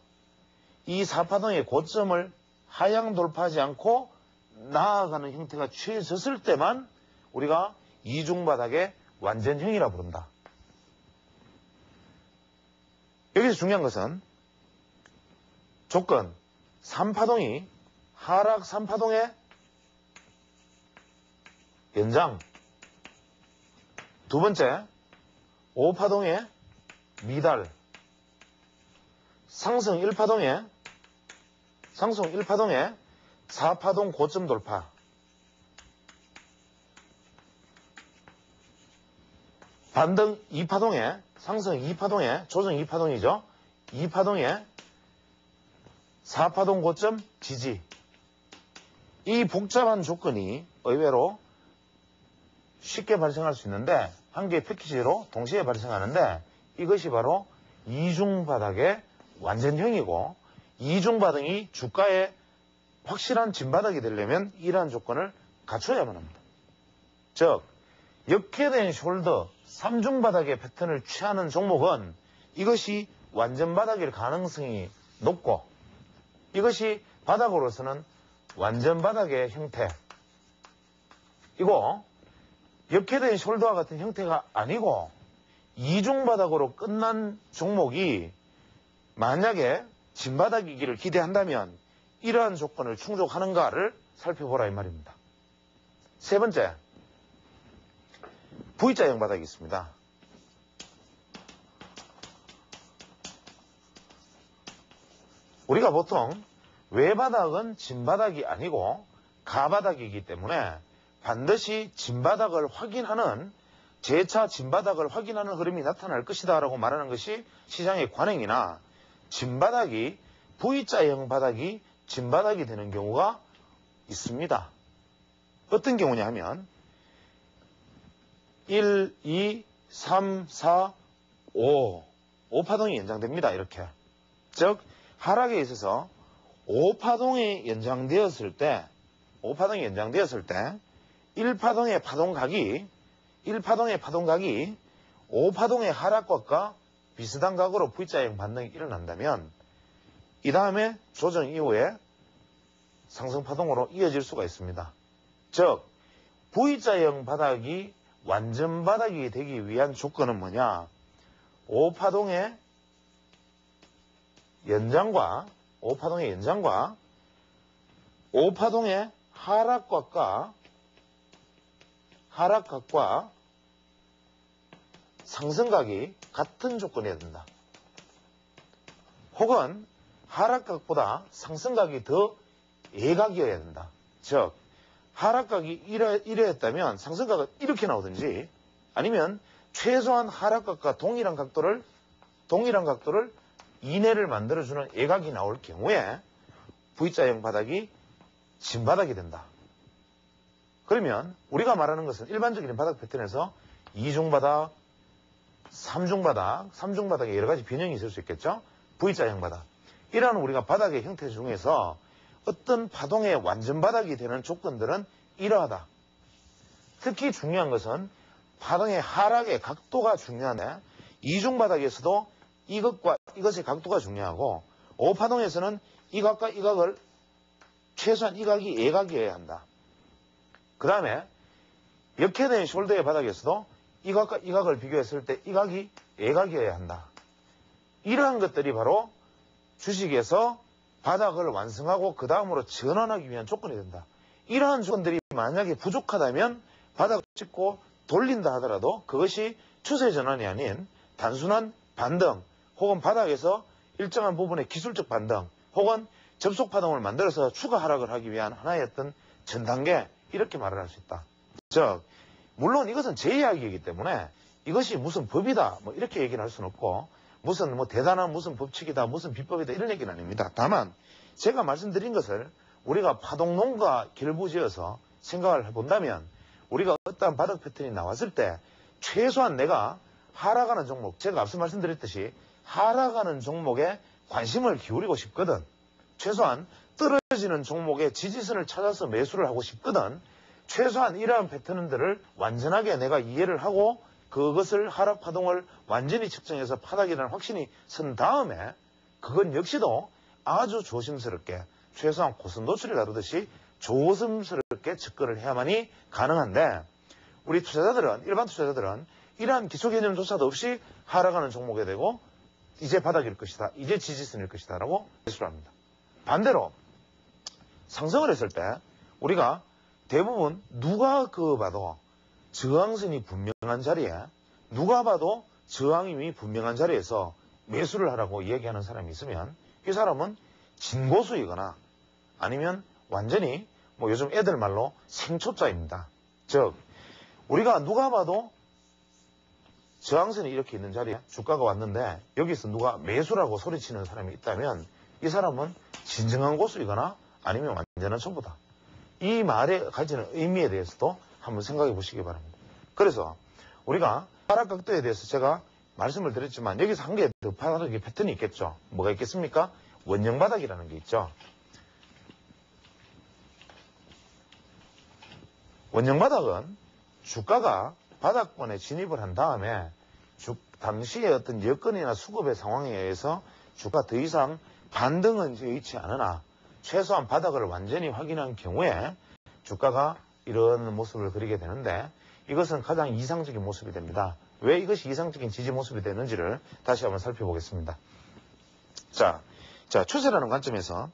이 4파동의 고점을 하향 돌파하지 않고 나아가는 형태가 취해졌을 때만 우리가 이중바닥의 완전형이라 부른다. 여기서 중요한 것은 조건 3파동이 하락 3파동의 연장, 두 번째 5파동의 미달, 상승 1파동의 4파동 고점 돌파, 반등 2파동의 상승 2파동의 조정 2파동이죠. 2파동의 4파동 고점 지지. 이 복잡한 조건이 의외로 쉽게 발생할 수 있는데 한 개의 패키지로 동시에 발생하는데 이것이 바로 이중바닥의 완전형이고 이중바닥이 주가의 확실한 진바닥이 되려면 이러한 조건을 갖춰야만 합니다. 즉 역회된 숄더 3중바닥의 패턴을 취하는 종목은 이것이 완전 바닥일 가능성이 높고 이것이 바닥으로서는 완전 바닥의 형태 이고 역회된 숄더와 같은 형태가 아니고 이중바닥으로 끝난 종목이 만약에 진바닥이기를 기대한다면 이러한 조건을 충족하는가를 살펴보라 이 말입니다. 세 번째, V자형 바닥이 있습니다. 우리가 보통 외바닥은 진바닥이 아니고 가바닥이기 때문에 반드시 진바닥을 확인하는 재차 진바닥을 확인하는 흐름이 나타날 것이다 라고 말하는 것이 시장의 관행이나 진바닥이 V자형 바닥이 진바닥이 되는 경우가 있습니다. 어떤 경우냐 하면 1, 2, 3, 4, 5 5파동이 연장됩니다. 이렇게. 즉 하락에 있어서 5파동이 연장되었을 때 1파동의 파동각이 5파동의 하락각과 비슷한 각으로 V자형 반등이 일어난다면 이 다음에 조정 이후에 상승파동으로 이어질 수가 있습니다. 즉 V자형 바닥이 완전 바닥이 되기 위한 조건은 뭐냐? 5파동의 연장과 5파동의 하락각과 상승각이 같은 조건이어야 된다. 혹은 하락각보다 상승각이 더 예각이어야 된다. 즉 하락각이 이러했다면 상승각은 이렇게 나오든지 아니면 최소한 하락각과 동일한 각도를 이내를 만들어주는 예각이 나올 경우에 V자형 바닥이 진바닥이 된다. 그러면 우리가 말하는 것은 일반적인 바닥 패턴에서 2중바닥, 3중바닥에 여러 가지 변형이 있을 수 있겠죠. V자형 바닥. 이러한 우리가 바닥의 형태 중에서 어떤 파동의 완전 바닥이 되는 조건들은 이러하다. 특히 중요한 것은 파동의 하락의 각도가 중요한데 2중바닥에서도 이것과 이것의 각도가 중요하고 5파동에서는 이 각과 이 각을 최소한 이 각이 예각이어야 한다. 그 다음에 역회된 숄더의 바닥에서도 이 각과 이 각을 비교했을 때 이 각이 예각이어야 한다. 이러한 것들이 바로 주식에서 바닥을 완성하고 그 다음으로 전환하기 위한 조건이 된다. 이러한 조건들이 만약에 부족하다면 바닥을 찍고 돌린다 하더라도 그것이 추세 전환이 아닌 단순한 반등 혹은 바닥에서 일정한 부분의 기술적 반등 혹은 접속 파동을 만들어서 추가 하락을 하기 위한 하나의 어떤 전 단계 이렇게 말을 할 수 있다. 즉 물론 이것은 제 이야기이기 때문에 이것이 무슨 법이다 뭐 이렇게 얘기를 할 수는 없고 무슨 뭐 대단한 무슨 법칙이다 무슨 비법이다 이런 얘기는 아닙니다. 다만 제가 말씀드린 것을 우리가 파동론과 결부지어서 생각을 해본다면 우리가 어떠한 바닥 패턴이 나왔을 때 최소한 내가 하락하는 종목 제가 앞서 말씀드렸듯이 하락하는 종목에 관심을 기울이고 싶거든. 최소한 떨어지는 종목의 지지선을 찾아서 매수를 하고 싶거든. 최소한 이러한 패턴들을 완전하게 내가 이해를 하고 그것을 하락 파동을 완전히 측정해서 바닥이라는 확신이 선 다음에 그건 역시도 아주 조심스럽게 최소한 고선 노출을 다루듯이 조심스럽게 접근을 해야만이 가능한데 우리 투자자들은 일반 투자자들은 이러한 기초 개념조차도 없이 하락하는 종목에 대고 이제 바닥일 것이다. 이제 지지선일 것이다. 라고 매수를 합니다. 반대로 상승을 했을 때 우리가 대부분 누가 봐도 저항선이 분명한 자리에 누가 봐도 저항이 분명한 자리에서 매수를 하라고 얘기하는 사람이 있으면 이 사람은 진고수이거나 아니면 완전히 뭐 요즘 애들 말로 생초자입니다. 즉 우리가 누가 봐도 저항선이 이렇게 있는 자리에 주가가 왔는데 여기서 누가 매수라고 소리치는 사람이 있다면 이 사람은 진정한 고수이거나 아니면 완전한 초보다. 이 말에 가지는 의미에 대해서도 한번 생각해 보시기 바랍니다. 그래서 우리가 하락 각도에 대해서 제가 말씀을 드렸지만 여기서 한 개 더 바닥의 패턴이 있겠죠. 뭐가 있겠습니까? 원형 바닥이라는 게 있죠. 원형 바닥은 주가가 바닥권에 진입을 한 다음에 당시의 어떤 여건이나 수급의 상황에 의해서 주가 더 이상 반등은 여의치 않으나 최소한 바닥을 완전히 확인한 경우에 주가가 이런 모습을 그리게 되는데 이것은 가장 이상적인 모습이 됩니다. 왜 이것이 이상적인 지지 모습이 되는지를 다시 한번 살펴보겠습니다. 자, 추세라는 관점에서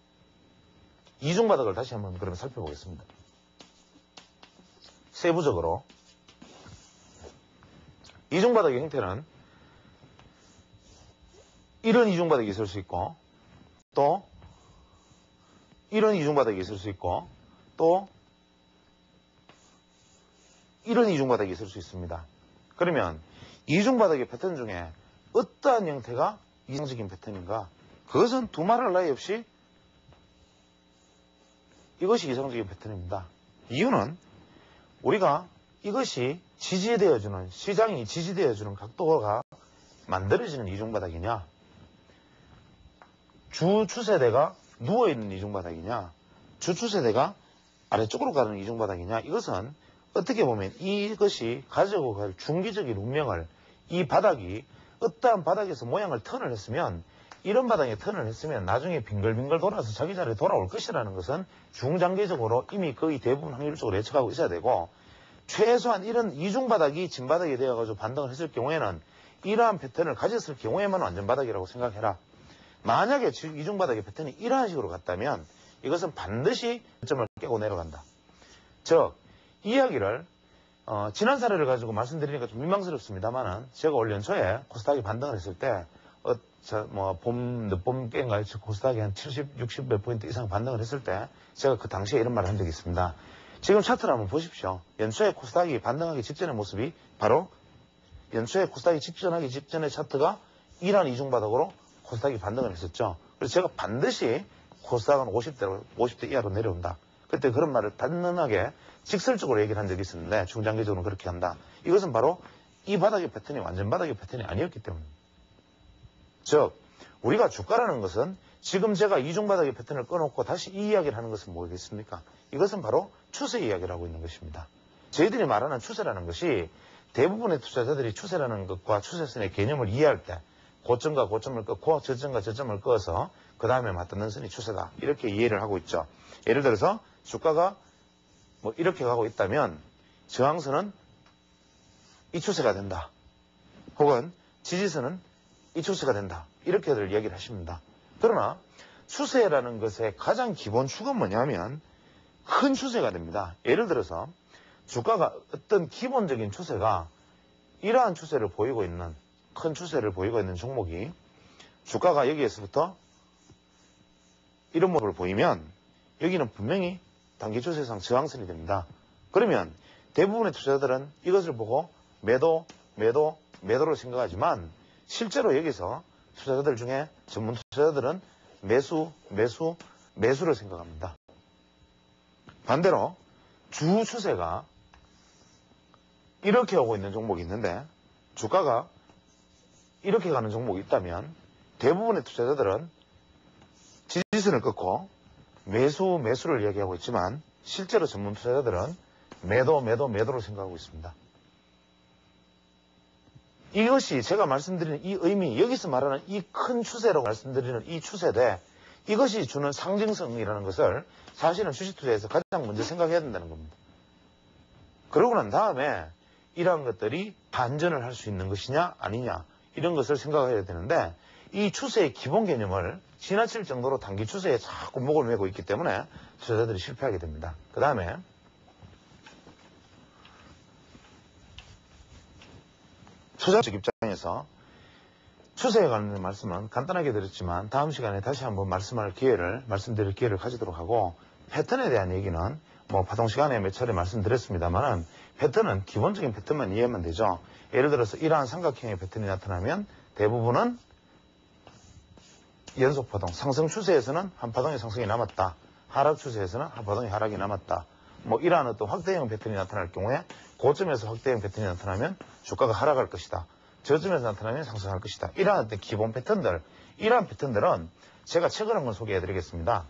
이중바닥을 다시 한번 그러면 살펴보겠습니다. 세부적으로 이중바닥의 형태는 이런 이중바닥이 있을 수 있고 또 이런 이중바닥이 있을 수 있고 또 이런 이중바닥이 있을 수 있습니다. 그러면 이중바닥의 패턴 중에 어떠한 형태가 이상적인 패턴인가? 그것은 두말할 나위 없이 이것이 이상적인 패턴입니다. 이유는 우리가 이것이 지지되어주는, 시장이 지지되어주는 각도가 만들어지는 이중바닥이냐, 주 추세대가 누워있는 이중바닥이냐, 주 추세대가 아래쪽으로 가는 이중바닥이냐, 이것은 어떻게 보면 이것이 가지고 갈 중기적인 운명을, 이 바닥이 어떠한 바닥에서 모양을 턴을 했으면, 이런 바닥에 턴을 했으면 나중에 빙글빙글 돌아서 자기 자리에 돌아올 것이라는 것은 중장기적으로 이미 거의 대부분 확률적으로 예측하고 있어야 되고, 최소한 이런 이중바닥이 진바닥이 되어가지고 반등을 했을 경우에는 이러한 패턴을 가졌을 경우에만 완전바닥이라고 생각해라. 만약에 이중바닥의 패턴이 이러한 식으로 갔다면 이것은 반드시 점을 깨고 내려간다. 즉, 이야기를 지난 사례를 가지고 말씀드리니까 좀 민망스럽습니다만은, 제가 올 연초에 코스닥이 반등을 했을 때 늦봄 깬가요? 코스닥이 한 70, 60 몇 포인트 이상 반등을 했을 때 제가 그 당시에 이런 말을 한 적이 있습니다. 지금 차트를 한번 보십시오. 연초에 코스닥이 반등하기 직전의 모습이 바로 연초에 코스닥이 직전하기 직전의 차트가 이러한 이중바닥으로 코스닥이 반등을 했었죠. 그래서 제가 반드시 코스닥은 50대 이하로 내려온다. 그때 그런 말을 단단하게 직설적으로 얘기를 한 적이 있었는데, 중장기적으로 그렇게 한다. 이것은 바로 이 바닥의 패턴이 완전 바닥의 패턴이 아니었기 때문입니다. 즉, 우리가 주가라는 것은 지금 제가 이중바닥의 패턴을 꺼놓고 다시 이 이야기를 하는 것은 뭐겠습니까? 이것은 바로 추세 이야기를 하고 있는 것입니다. 저희들이 말하는 추세라는 것이 대부분의 투자자들이 추세라는 것과 추세선의 개념을 이해할 때 고점과 고점을 끊고 저점과 저점을 그어서 그 다음에 맞닿는 선이 추세다. 이렇게 이해를 하고 있죠. 예를 들어서 주가가 이렇게 가고 있다면 저항선은 이 추세가 된다. 혹은 지지선은 이 추세가 된다. 이렇게들 얘기를 하십니다. 그러나 추세라는 것의 가장 기본축은 뭐냐면 큰 추세가 됩니다. 예를 들어서 주가가 어떤 기본적인 추세가 이러한 추세를 보이고 있는, 큰 추세를 보이고 있는 종목이 주가가 여기에서부터 이런 모습을 보이면 여기는 분명히 단기 추세상 저항선이 됩니다. 그러면 대부분의 투자자들은 이것을 보고 매도로 생각하지만 실제로 여기서 투자자들 중에 전문 투자자들은 매수를 생각합니다. 반대로 주 추세가 이렇게 오고 있는 종목이 있는데 주가가 이렇게 가는 종목이 있다면 대부분의 투자자들은 지지선을 끊고 매수를 이야기하고 있지만 실제로 전문 투자자들은 매도로 생각하고 있습니다. 이것이 제가 말씀드리는 이 의미, 여기서 말하는 이 큰 추세라고 말씀드리는 이 추세대, 이것이 주는 상징성이라는 것을 사실은 주식 투자에서 가장 먼저 생각해야 된다는 겁니다. 그러고 난 다음에 이러한 것들이 반전을 할 수 있는 것이냐 아니냐 이런 것을 생각해야 되는데, 이 추세의 기본 개념을 지나칠 정도로 단기 추세에 자꾸 목을 메고 있기 때문에 투자자들이 실패하게 됩니다. 그 다음에 투자적 입장에서 추세에 관한 말씀은 간단하게 드렸지만 다음 시간에 다시 한번 말씀드릴 기회를 가지도록 하고, 패턴에 대한 얘기는 파동 시간에 몇 차례 말씀드렸습니다만은 패턴은 기본적인 패턴만 이해하면 되죠. 예를 들어서 이러한 삼각형의 패턴이 나타나면 대부분은 연속 파동, 상승 추세에서는 한 파동의 상승이 남았다. 하락 추세에서는 한 파동의 하락이 남았다. 이러한 어떤 확대형 패턴이 나타날 경우에 고점에서 확대형 패턴이 나타나면 주가가 하락할 것이다. 저점에서 나타나면 상승할 것이다. 이러한 어떤 기본 패턴들, 이러한 패턴들은 제가 책을 한번 소개해 드리겠습니다.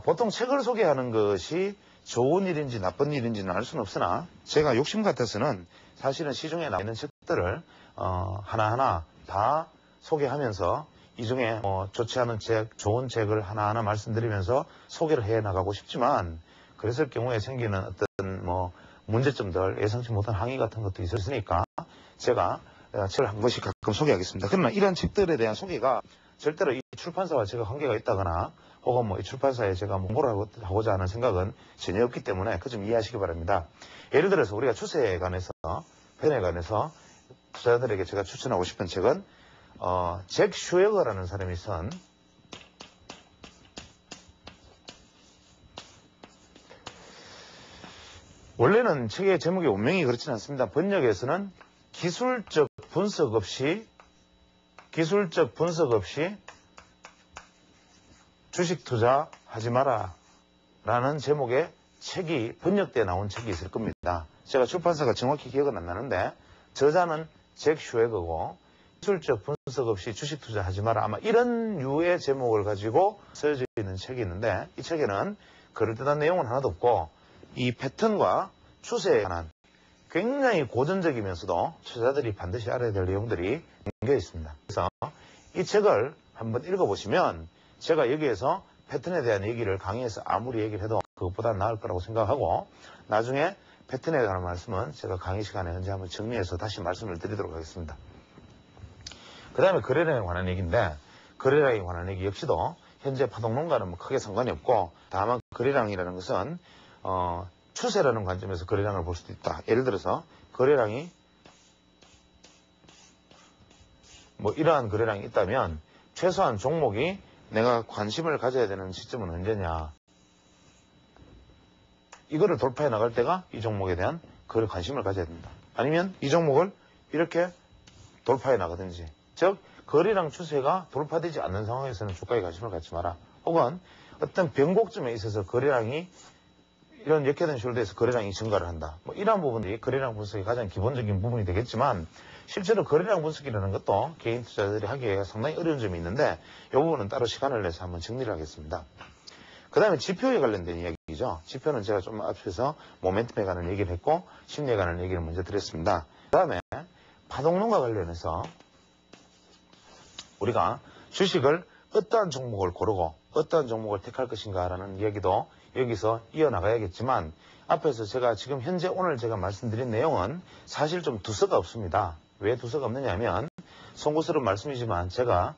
보통 책을 소개하는 것이 좋은 일인지 나쁜 일인지는 알 수는 없으나 제가 욕심 같아서는 사실은 시중에 나와 있는 책들을 하나하나 다 소개하면서 이 중에 좋지 않은 책, 좋은 책을 하나하나 말씀드리면서 소개를 해 나가고 싶지만, 그랬을 경우에 생기는 어떤 문제점들, 예상치 못한 항의 같은 것도 있었으니까 제가 책을 한 권씩 가끔 소개하겠습니다. 그러나 이런 책들에 대한 소개가 절대로 이 출판사와 제가 관계가 있다거나 혹은 이 출판사에 제가 홍보를 하고자 하는 생각은 전혀 없기 때문에 그 점 이해하시기 바랍니다. 예를 들어서 우리가 추세에 관해서, 패턴에 관해서 투자자들에게 제가 추천하고 싶은 책은 잭 슈에거라는 사람이 쓴 원래는 책의 제목이 운명이 그렇지는 않습니다. 번역에서는 기술적 분석 없이 주식 투자하지 마라 라는 제목의 책이 번역돼 나온 책이 있을 겁니다. 제가 출판사가 정확히 기억은 안 나는데 저자는 잭 슈웨거고 기술적 분석 없이 주식 투자하지 마라 아마 이런 류의 제목을 가지고 쓰여져 있는 책이 있는데 이 책에는 그럴듯한 내용은 하나도 없고 이 패턴과 추세에 관한 굉장히 고전적이면서도 투자자들이 반드시 알아야 될 내용들이 담겨 있습니다. 그래서 이 책을 한번 읽어보시면 제가 여기에서 패턴에 대한 얘기를 강의에서 아무리 얘기를 해도 그것보다 나을 거라고 생각하고 나중에 패턴에 관한 말씀은 제가 강의 시간에 현재 한번 정리해서 다시 말씀을 드리도록 하겠습니다. 그 다음에 거래량에 관한 얘기인데 거래량에 관한 얘기 역시도 현재 파동론과는 뭐 크게 상관이 없고 다만 거래량이라는 것은 추세라는 관점에서 거래량을 볼 수도 있다. 예를 들어서 거래량이 뭐 이러한 거래량이 있다면 최소한 종목이 내가 관심을 가져야 되는 시점은 언제냐. 이거를 돌파해 나갈 때가 이 종목에 대한 관심을 가져야 된다. 아니면 이 종목을 이렇게 돌파해 나가든지. 즉 거래량 추세가 돌파되지 않는 상황에서는 주가에 관심을 갖지 마라. 혹은 어떤 변곡점에 있어서 거래량이 이런 역회된 숄더에서 거래량이 증가를 한다. 뭐 이러한 부분들이 거래량 분석의 가장 기본적인 부분이 되겠지만 실제로 거래량 분석이라는 것도 개인 투자자들이 하기에 상당히 어려운 점이 있는데 이 부분은 따로 시간을 내서 한번 정리를 하겠습니다. 그 다음에 지표에 관련된 이야기죠. 지표는 제가 좀 앞에서 모멘텀에 관한 얘기를 했고 심리에 관한 얘기를 먼저 드렸습니다. 그 다음에 파동론과 관련해서 우리가 주식을 어떠한 종목을 고르고 어떠한 종목을 택할 것인가라는 이야기도 여기서 이어나가야겠지만 앞에서 제가 지금 현재 오늘 제가 말씀드린 내용은 사실 좀 두서가 없습니다. 왜 두서가 없느냐 하면 송구스러운 말씀이지만 제가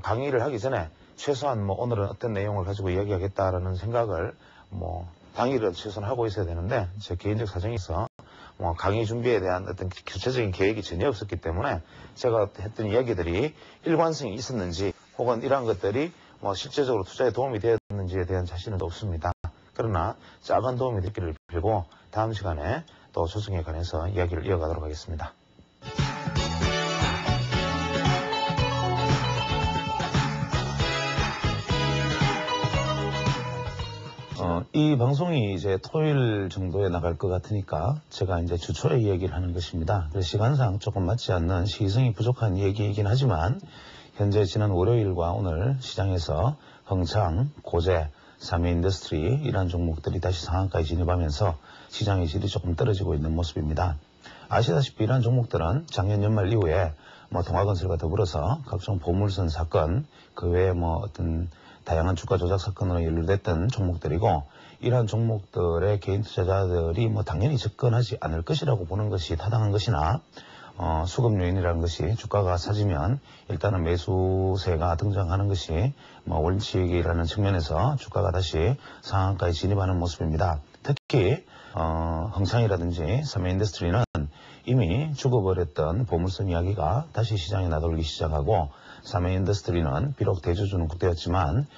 강의를 하기 전에 최소한 뭐 오늘은 어떤 내용을 가지고 이야기하겠다라는 생각을 뭐 당일은 최소한 하고 있어야 되는데 제 개인적 사정이 있어 뭐 강의 준비에 대한 어떤 구체적인 계획이 전혀 없었기 때문에 제가 했던 이야기들이 일관성이 있었는지 혹은 이러한 것들이 뭐 실제적으로 투자에 도움이 되었는지에 대한 자신은 없습니다. 그러나 작은 도움이 됐기를 빌고 다음 시간에 또 조정에 관해서 이야기를 이어가도록 하겠습니다. 이 방송이 이제 토요일 정도에 나갈 것 같으니까 제가 이제 주초에 얘기를 하는 것입니다. 그래서 시간상 조금 맞지 않는 시의성이 부족한 얘기이긴 하지만 현재 지난 월요일과 오늘 시장에서 흥창, 고재, 삼해인더스트리 이런 종목들이 다시 상한가에 진입하면서 시장의 질이 조금 떨어지고 있는 모습입니다. 아시다시피 이러한 종목들은 작년 연말 이후에 뭐 동아건설과 더불어서 각종 보물선 사건, 그 외에 뭐 어떤 다양한 주가 조작 사건으로 연루됐던 종목들이고 이러한 종목들의 개인 투자자들이 뭐 당연히 접근하지 않을 것이라고 보는 것이 타당한 것이나 수급 요인이라는 것이 주가가 사지면 일단은 매수세가 등장하는 것이 뭐 원칙이라는 측면에서 주가가 다시 상한가에 진입하는 모습입니다. 특히 흥창이라든지 삼해인더스트리는 이미 죽어버렸던 보물선 이야기가 다시 시장에 나돌기 시작하고 삼해인더스트리는 비록 대주주는 국대였지만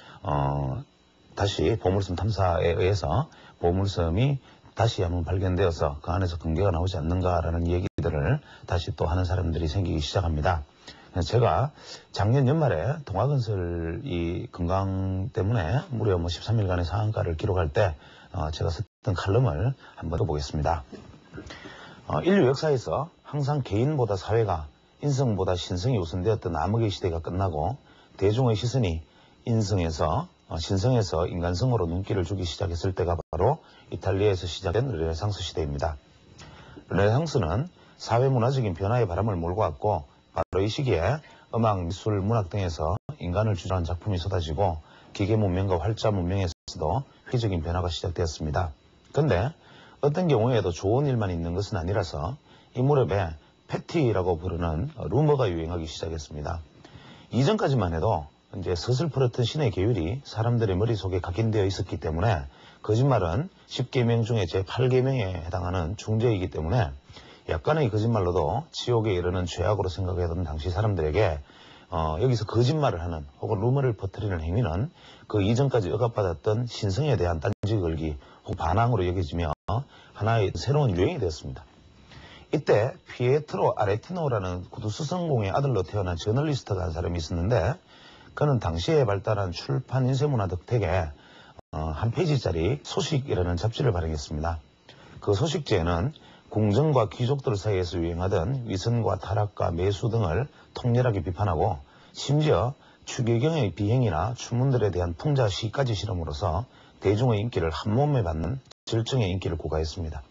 다시 보물섬 탐사에 의해서 보물섬이 다시 한번 발견되어서 그 안에서 금괴가 나오지 않는가라는 얘기들을 다시 또 하는 사람들이 생기기 시작합니다. 제가 작년 연말에 동아건설 이 건강 때문에 무려 뭐 13일간의 상한가를 기록할 때 제가 썼던 칼럼을 한번 읽어보겠습니다. 인류 역사에서 항상 개인보다 사회가 인성보다 신성이 우선되었던 암흑의 시대가 끝나고 대중의 시선이 신성에서 인간성으로 눈길을 주기 시작했을 때가 바로 이탈리아에서 시작된 르네상스 시대입니다. 르네상스는 사회문화적인 변화의 바람을 몰고 왔고 바로 이 시기에 음악, 미술, 문학 등에서 인간을 주장한 작품이 쏟아지고 기계 문명과 활자 문명에서도 회적인 변화가 시작되었습니다. 그런데 어떤 경우에도 좋은 일만 있는 것은 아니라서 이 무렵에 패티라고 부르는 루머가 유행하기 시작했습니다. 이전까지만 해도 이제 서슬퍼렇던 신의 계율이 사람들의 머릿속에 각인되어 있었기 때문에 거짓말은 10계명 중에 제8계명에 해당하는 중죄이기 때문에 약간의 거짓말로도 지옥에 이르는 죄악으로 생각하던 당시 사람들에게 여기서 거짓말을 하는 혹은 루머를 퍼뜨리는 행위는 그 이전까지 억압받았던 신성에 대한 딴지 걸기 혹은 반항으로 여겨지며 하나의 새로운 유행이 되었습니다. 이때 피에트로 아레티노라는 구두 스승공의 아들로 태어난 저널리스트가 한 사람이 있었는데 그는 당시에 발달한 출판 인쇄문화 덕택에 한 페이지짜리 소식이라는 잡지를 발행했습니다. 그 소식지에는 궁정과 귀족들 사이에서 유행하던 위선과 타락과 매수 등을 통렬하게 비판하고 심지어 추계경의 비행이나 추문들에 대한 풍자 시까지 실험으로써 대중의 인기를 한몸에 받는 절정의 인기를 구가했습니다.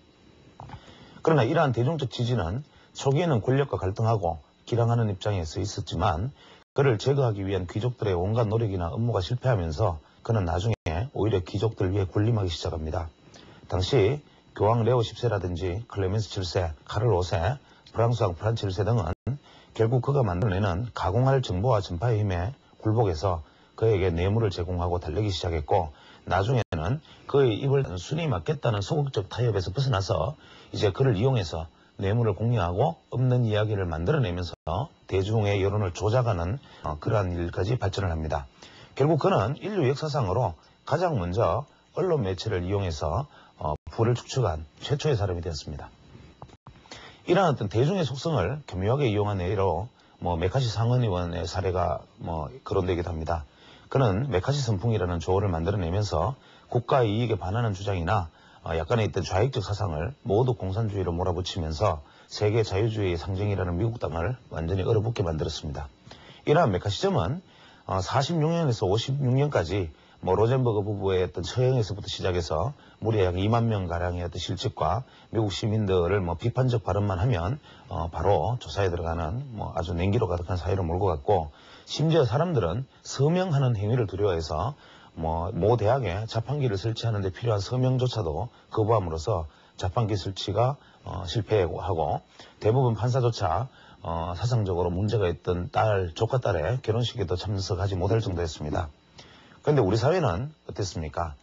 그러나 이러한 대중적 지지는 초기에는 권력과 갈등하고 기량하는 입장에 서 있었지만 그를 제거하기 위한 귀족들의 온갖 노력이나 음모가 실패하면서 그는 나중에 오히려 귀족들 위에 군림하기 시작합니다. 당시 교황 레오 10세라든지 클레멘스 7세, 카를 5세, 프랑스 왕 프란츠 1세 등은 결국 그가 만들어내는 가공할 정보와 전파의 힘에 굴복해서 그에게 뇌물을 제공하고 달래기 시작했고 나중에는 그의 입을 단순히 막겠다는 소극적 타협에서 벗어나서 이제 그를 이용해서 뇌물을 공유하고 없는 이야기를 만들어내면서 대중의 여론을 조작하는 그러한 일까지 발전을 합니다. 결국 그는 인류 역사상으로 가장 먼저 언론 매체를 이용해서 부를 축적한 최초의 사람이 되었습니다. 이러한 어떤 대중의 속성을 교묘하게 이용한 예로 메카시 상원의원의 사례가 거론되기도 합니다. 그는 메카시 선풍이라는 조어를 만들어내면서 국가의 이익에 반하는 주장이나 약간의 있던 좌익적 사상을 모두 공산주의로 몰아붙이면서 세계 자유주의의 상징이라는 미국 땅을 완전히 얼어붙게 만들었습니다. 이러한 메카시즘은 46년에서 56년까지 로젠버그 부부의 어떤 처형에서부터 시작해서 무려 약 2만 명가량의 어떤 실직과 미국 시민들을 비판적 발언만 하면 바로 조사에 들어가는 아주 냉기로 가득한 사회로 몰고 갔고 심지어 사람들은 서명하는 행위를 두려워해서 모 대학에 자판기를 설치하는 데 필요한 서명조차도 거부함으로써 자판기 설치가 실패하고 대부분 판사조차 사상적으로 문제가 있던 조카 딸의 결혼식에도 참석하지 못할 정도였습니다. 그런데 우리 사회는 어땠습니까?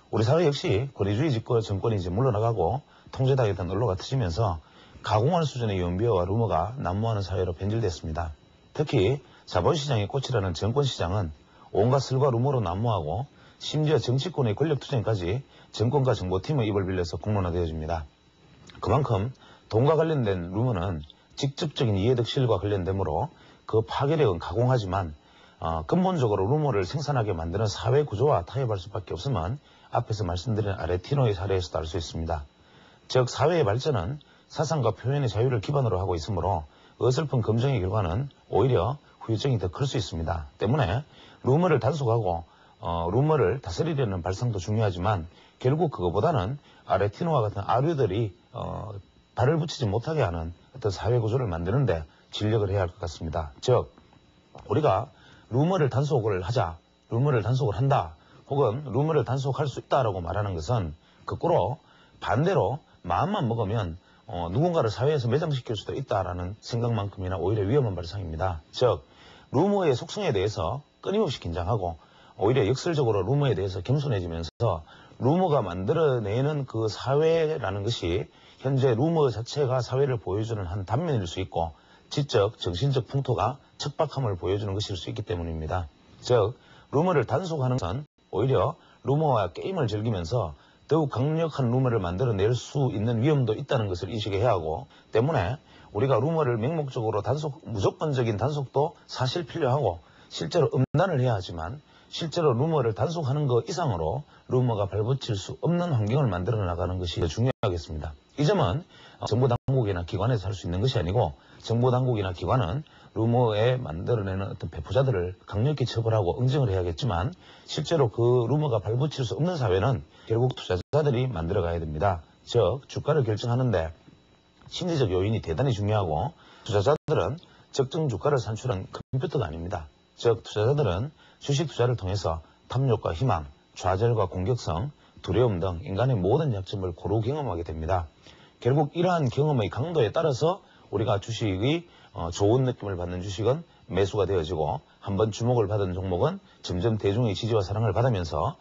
우리 사회 역시 권위주의 정권이 이제 물러나가고 통제당했던 언로가 터지면서 가공할 수준의 연비어와 루머가 난무하는 사회로 변질됐습니다. 특히 자본시장의 꽃이라는 정권시장은 온갖 설과 루머로 난무하고 심지어 정치권의 권력투쟁까지 정권과 정보팀의 입을 빌려서 공론화되어집니다. 그만큼 돈과 관련된 루머는 직접적인 이해득실과 관련되므로 그 파괴력은 가공하지만 근본적으로 루머를 생산하게 만드는 사회 구조와 타협할 수밖에 없으면 앞에서 말씀드린 아레티노의 사례에서도 알 수 있습니다. 즉 사회의 발전은 사상과 표현의 자유를 기반으로 하고 있으므로 어설픈 검증의 결과는 오히려 후유증이 더 클 수 있습니다. 때문에 루머를 단속하고 루머를 다스리려는 발상도 중요하지만 결국 그거보다는 아레티노와 같은 아류들이 발을 붙이지 못하게 하는 어떤 사회 구조를 만드는데 진력을 해야 할 것 같습니다. 즉 우리가 루머를 단속을 하자, 루머를 단속을 한다, 혹은 루머를 단속할 수 있다라고 말하는 것은 거꾸로 반대로 마음만 먹으면 누군가를 사회에서 매장시킬 수도 있다라는 생각만큼이나 오히려 위험한 발상입니다. 즉 루머의 속성에 대해서 끊임없이 긴장하고 오히려 역설적으로 루머에 대해서 겸손해지면서 루머가 만들어내는 그 사회라는 것이 현재 루머 자체가 사회를 보여주는 한 단면일 수 있고 지적, 정신적 풍토가 척박함을 보여주는 것일 수 있기 때문입니다. 즉 루머를 단속하는 것은 오히려 루머와 게임을 즐기면서 더욱 강력한 루머를 만들어낼 수 있는 위험도 있다는 것을 인식해야 하고 때문에 우리가 루머를 맹목적으로 무조건적인 단속도 사실 필요하고 실제로 음란을 해야 하지만 실제로 루머를 단속하는 것 이상으로 루머가 발붙일 수 없는 환경을 만들어 나가는 것이 더 중요하겠습니다. 이 점은 정보당국이나 기관에서 할 수 있는 것이 아니고 정보당국이나 기관은 루머에 만들어내는 어떤 배포자들을 강력히 처벌하고 응징을 해야겠지만 실제로 그 루머가 발붙일 수 없는 사회는 결국 투자자들이 만들어가야 됩니다. 즉 주가를 결정하는데 심리적 요인이 대단히 중요하고 투자자들은 적정 주가를 산출한 컴퓨터가 아닙니다. 즉 투자자들은 주식 투자를 통해서 탐욕과 희망, 좌절과 공격성, 두려움 등 인간의 모든 약점을 고루 경험하게 됩니다. 결국 이러한 경험의 강도에 따라서 우리가 주식이 좋은 느낌을 받는 주식은 매수가 되어지고 한번 주목을 받은 종목은 점점 대중의 지지와 사랑을 받으면서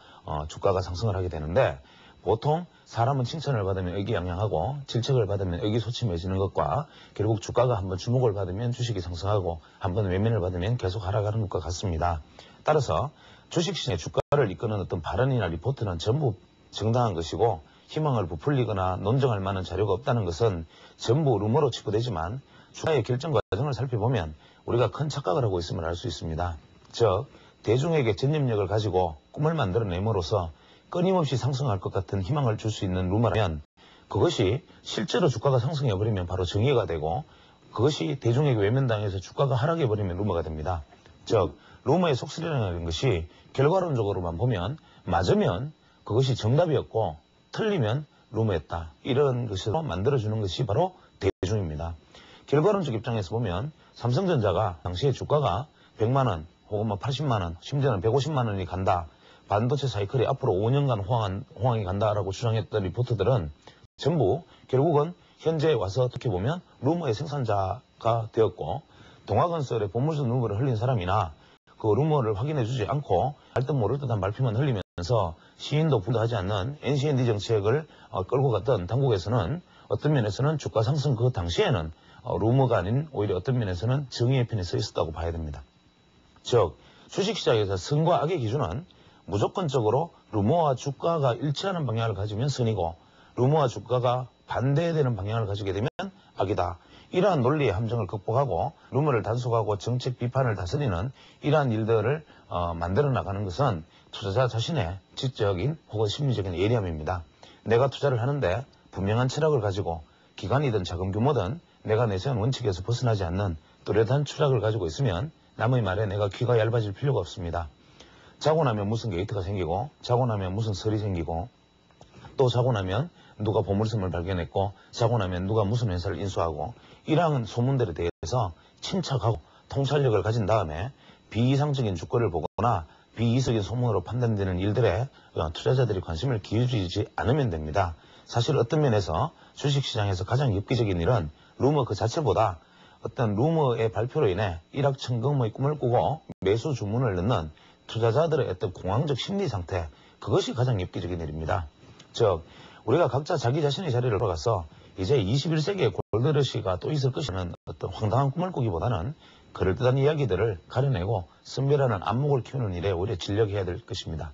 주가가 상승을 하게 되는데 보통 사람은 칭찬을 받으면 의기양양하고 질책을 받으면 의기소침해지는 것과 결국 주가가 한번 주목을 받으면 주식이 상승하고 한번 외면을 받으면 계속 하락하는 것과 같습니다. 따라서 주식시장의 주가를 이끄는 어떤 발언이나 리포트는 전부 정당한 것이고 희망을 부풀리거나 논증할 만한 자료가 없다는 것은 전부 루머로 치부되지만 주가의 결정 과정을 살펴보면 우리가 큰 착각을 하고 있음을 알 수 있습니다. 즉 대중에게 전념력을 가지고 꿈을 만들어냄으로써 끊임없이 상승할 것 같은 희망을 줄 수 있는 루머라면 그것이 실제로 주가가 상승해버리면 바로 정의가 되고 그것이 대중에게 외면당해서 주가가 하락해버리면 루머가 됩니다. 즉 루머의 속설이라는 것이 결과론적으로만 보면 맞으면 그것이 정답이었고 틀리면 루머였다. 이런 것으로 만들어주는 것이 바로 대중입니다. 결과론적 입장에서 보면 삼성전자가 당시에 주가가 100만원 혹은 80만원 심지어는 150만원이 간다. 반도체 사이클이 앞으로 5년간 호황이 간다라고 주장했던 리포트들은 전부 결국은 현재에 와서 어떻게 보면 루머의 생산자가 되었고 동아건설의 보물선 루머를 흘린 사람이나 그 루머를 확인해주지 않고 알듯 모를 듯한 말피만 흘리면서 시인도 부도하지 않는 NCND 정책을 끌고 갔던 당국에서는 어떤 면에서는 주가 상승 그 당시에는 루머가 아닌 오히려 어떤 면에서는 정의의 편에 서 있었다고 봐야 됩니다. 즉 주식시장에서 선과 악의 기준은 무조건적으로 루머와 주가가 일치하는 방향을 가지면 선이고 루머와 주가가 반대되는 방향을 가지게 되면 악이다. 이러한 논리의 함정을 극복하고 루머를 단속하고 정책 비판을 다스리는 이러한 일들을 만들어 나가는 것은 투자자 자신의 지적인 혹은 심리적인 예리함입니다. 내가 투자를 하는데 분명한 철학을 가지고 기관이든 작은 규모든 내가 내세운 원칙에서 벗어나지 않는 뚜렷한 추락을 가지고 있으면 남의 말에 내가 귀가 얇아질 필요가 없습니다. 자고 나면 무슨 게이트가 생기고 자고 나면 무슨 설이 생기고 또 자고 나면 누가 보물섬을 발견했고 자고 나면 누가 무슨 회사를 인수하고 이러한 소문들에 대해서 침착하고 통찰력을 가진 다음에 비이상적인 주가를 보거나 비이성적인 소문으로 판단되는 일들에 투자자들이 관심을 기울이지 않으면 됩니다. 사실 어떤 면에서 주식시장에서 가장 엽기적인 일은 루머 그 자체보다 어떤 루머의 발표로 인해 일확천금의 꿈을 꾸고 매수 주문을 넣는 투자자들의 어떤 공황적 심리 상태, 그것이 가장 엽기적인 일입니다. 즉 우리가 각자 자기 자신의 자리를 돌아가서 이제 21세기의 골드러시가 또 있을 것이라는 어떤 황당한 꿈을 꾸기보다는 그럴듯한 이야기들을 가려내고 선별하는 안목을 키우는 일에 오히려 진력해야 될 것입니다.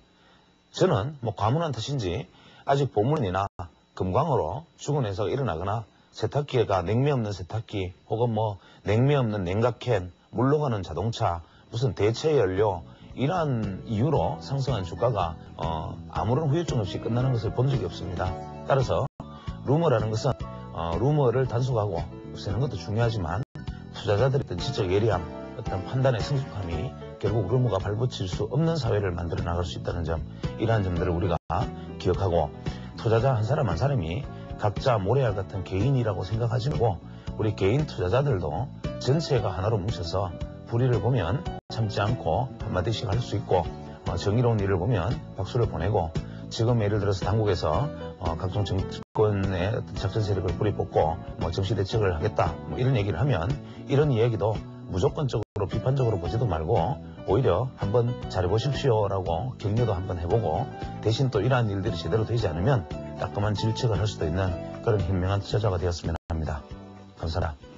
저는 과문한 탓인지 아직 보물이나 금광으로 죽은 회사가 일어나거나 세탁기가 냉매 없는 세탁기 혹은 냉매 없는 냉각캔, 물러가는 자동차, 무슨 대체 연료 이러한 이유로 상승한 주가가 아무런 후유증 없이 끝나는 것을 본 적이 없습니다. 따라서 루머라는 것은 루머를 단속하고 없애는 것도 중요하지만 투자자들의 어떤 지적 예리함, 어떤 판단의 성숙함이 결국 루머가 발붙일 수 없는 사회를 만들어 나갈 수 있다는 점, 이러한 점들을 우리가 기억하고 투자자 한 사람 한 사람이 각자 모래알 같은 개인이라고 생각하지 말고 우리 개인 투자자들도 전체가 하나로 뭉쳐서 불의를 보면 참지 않고 한마디씩 할 수 있고 정의로운 일을 보면 박수를 보내고 지금 예를 들어서 당국에서 각종 정권의 어떤 작전 세력을 뿌리 뽑고 정시 대책을 하겠다 이런 얘기를 하면 이런 이야기도 무조건적으로 비판적으로 보지도 말고 오히려 한번 잘해보십시오라고 격려도 한번 해보고 대신 또 이러한 일들이 제대로 되지 않으면 따끔한 질책을 할 수도 있는 그런 현명한 투자자가 되었으면 합니다. 감사합니다.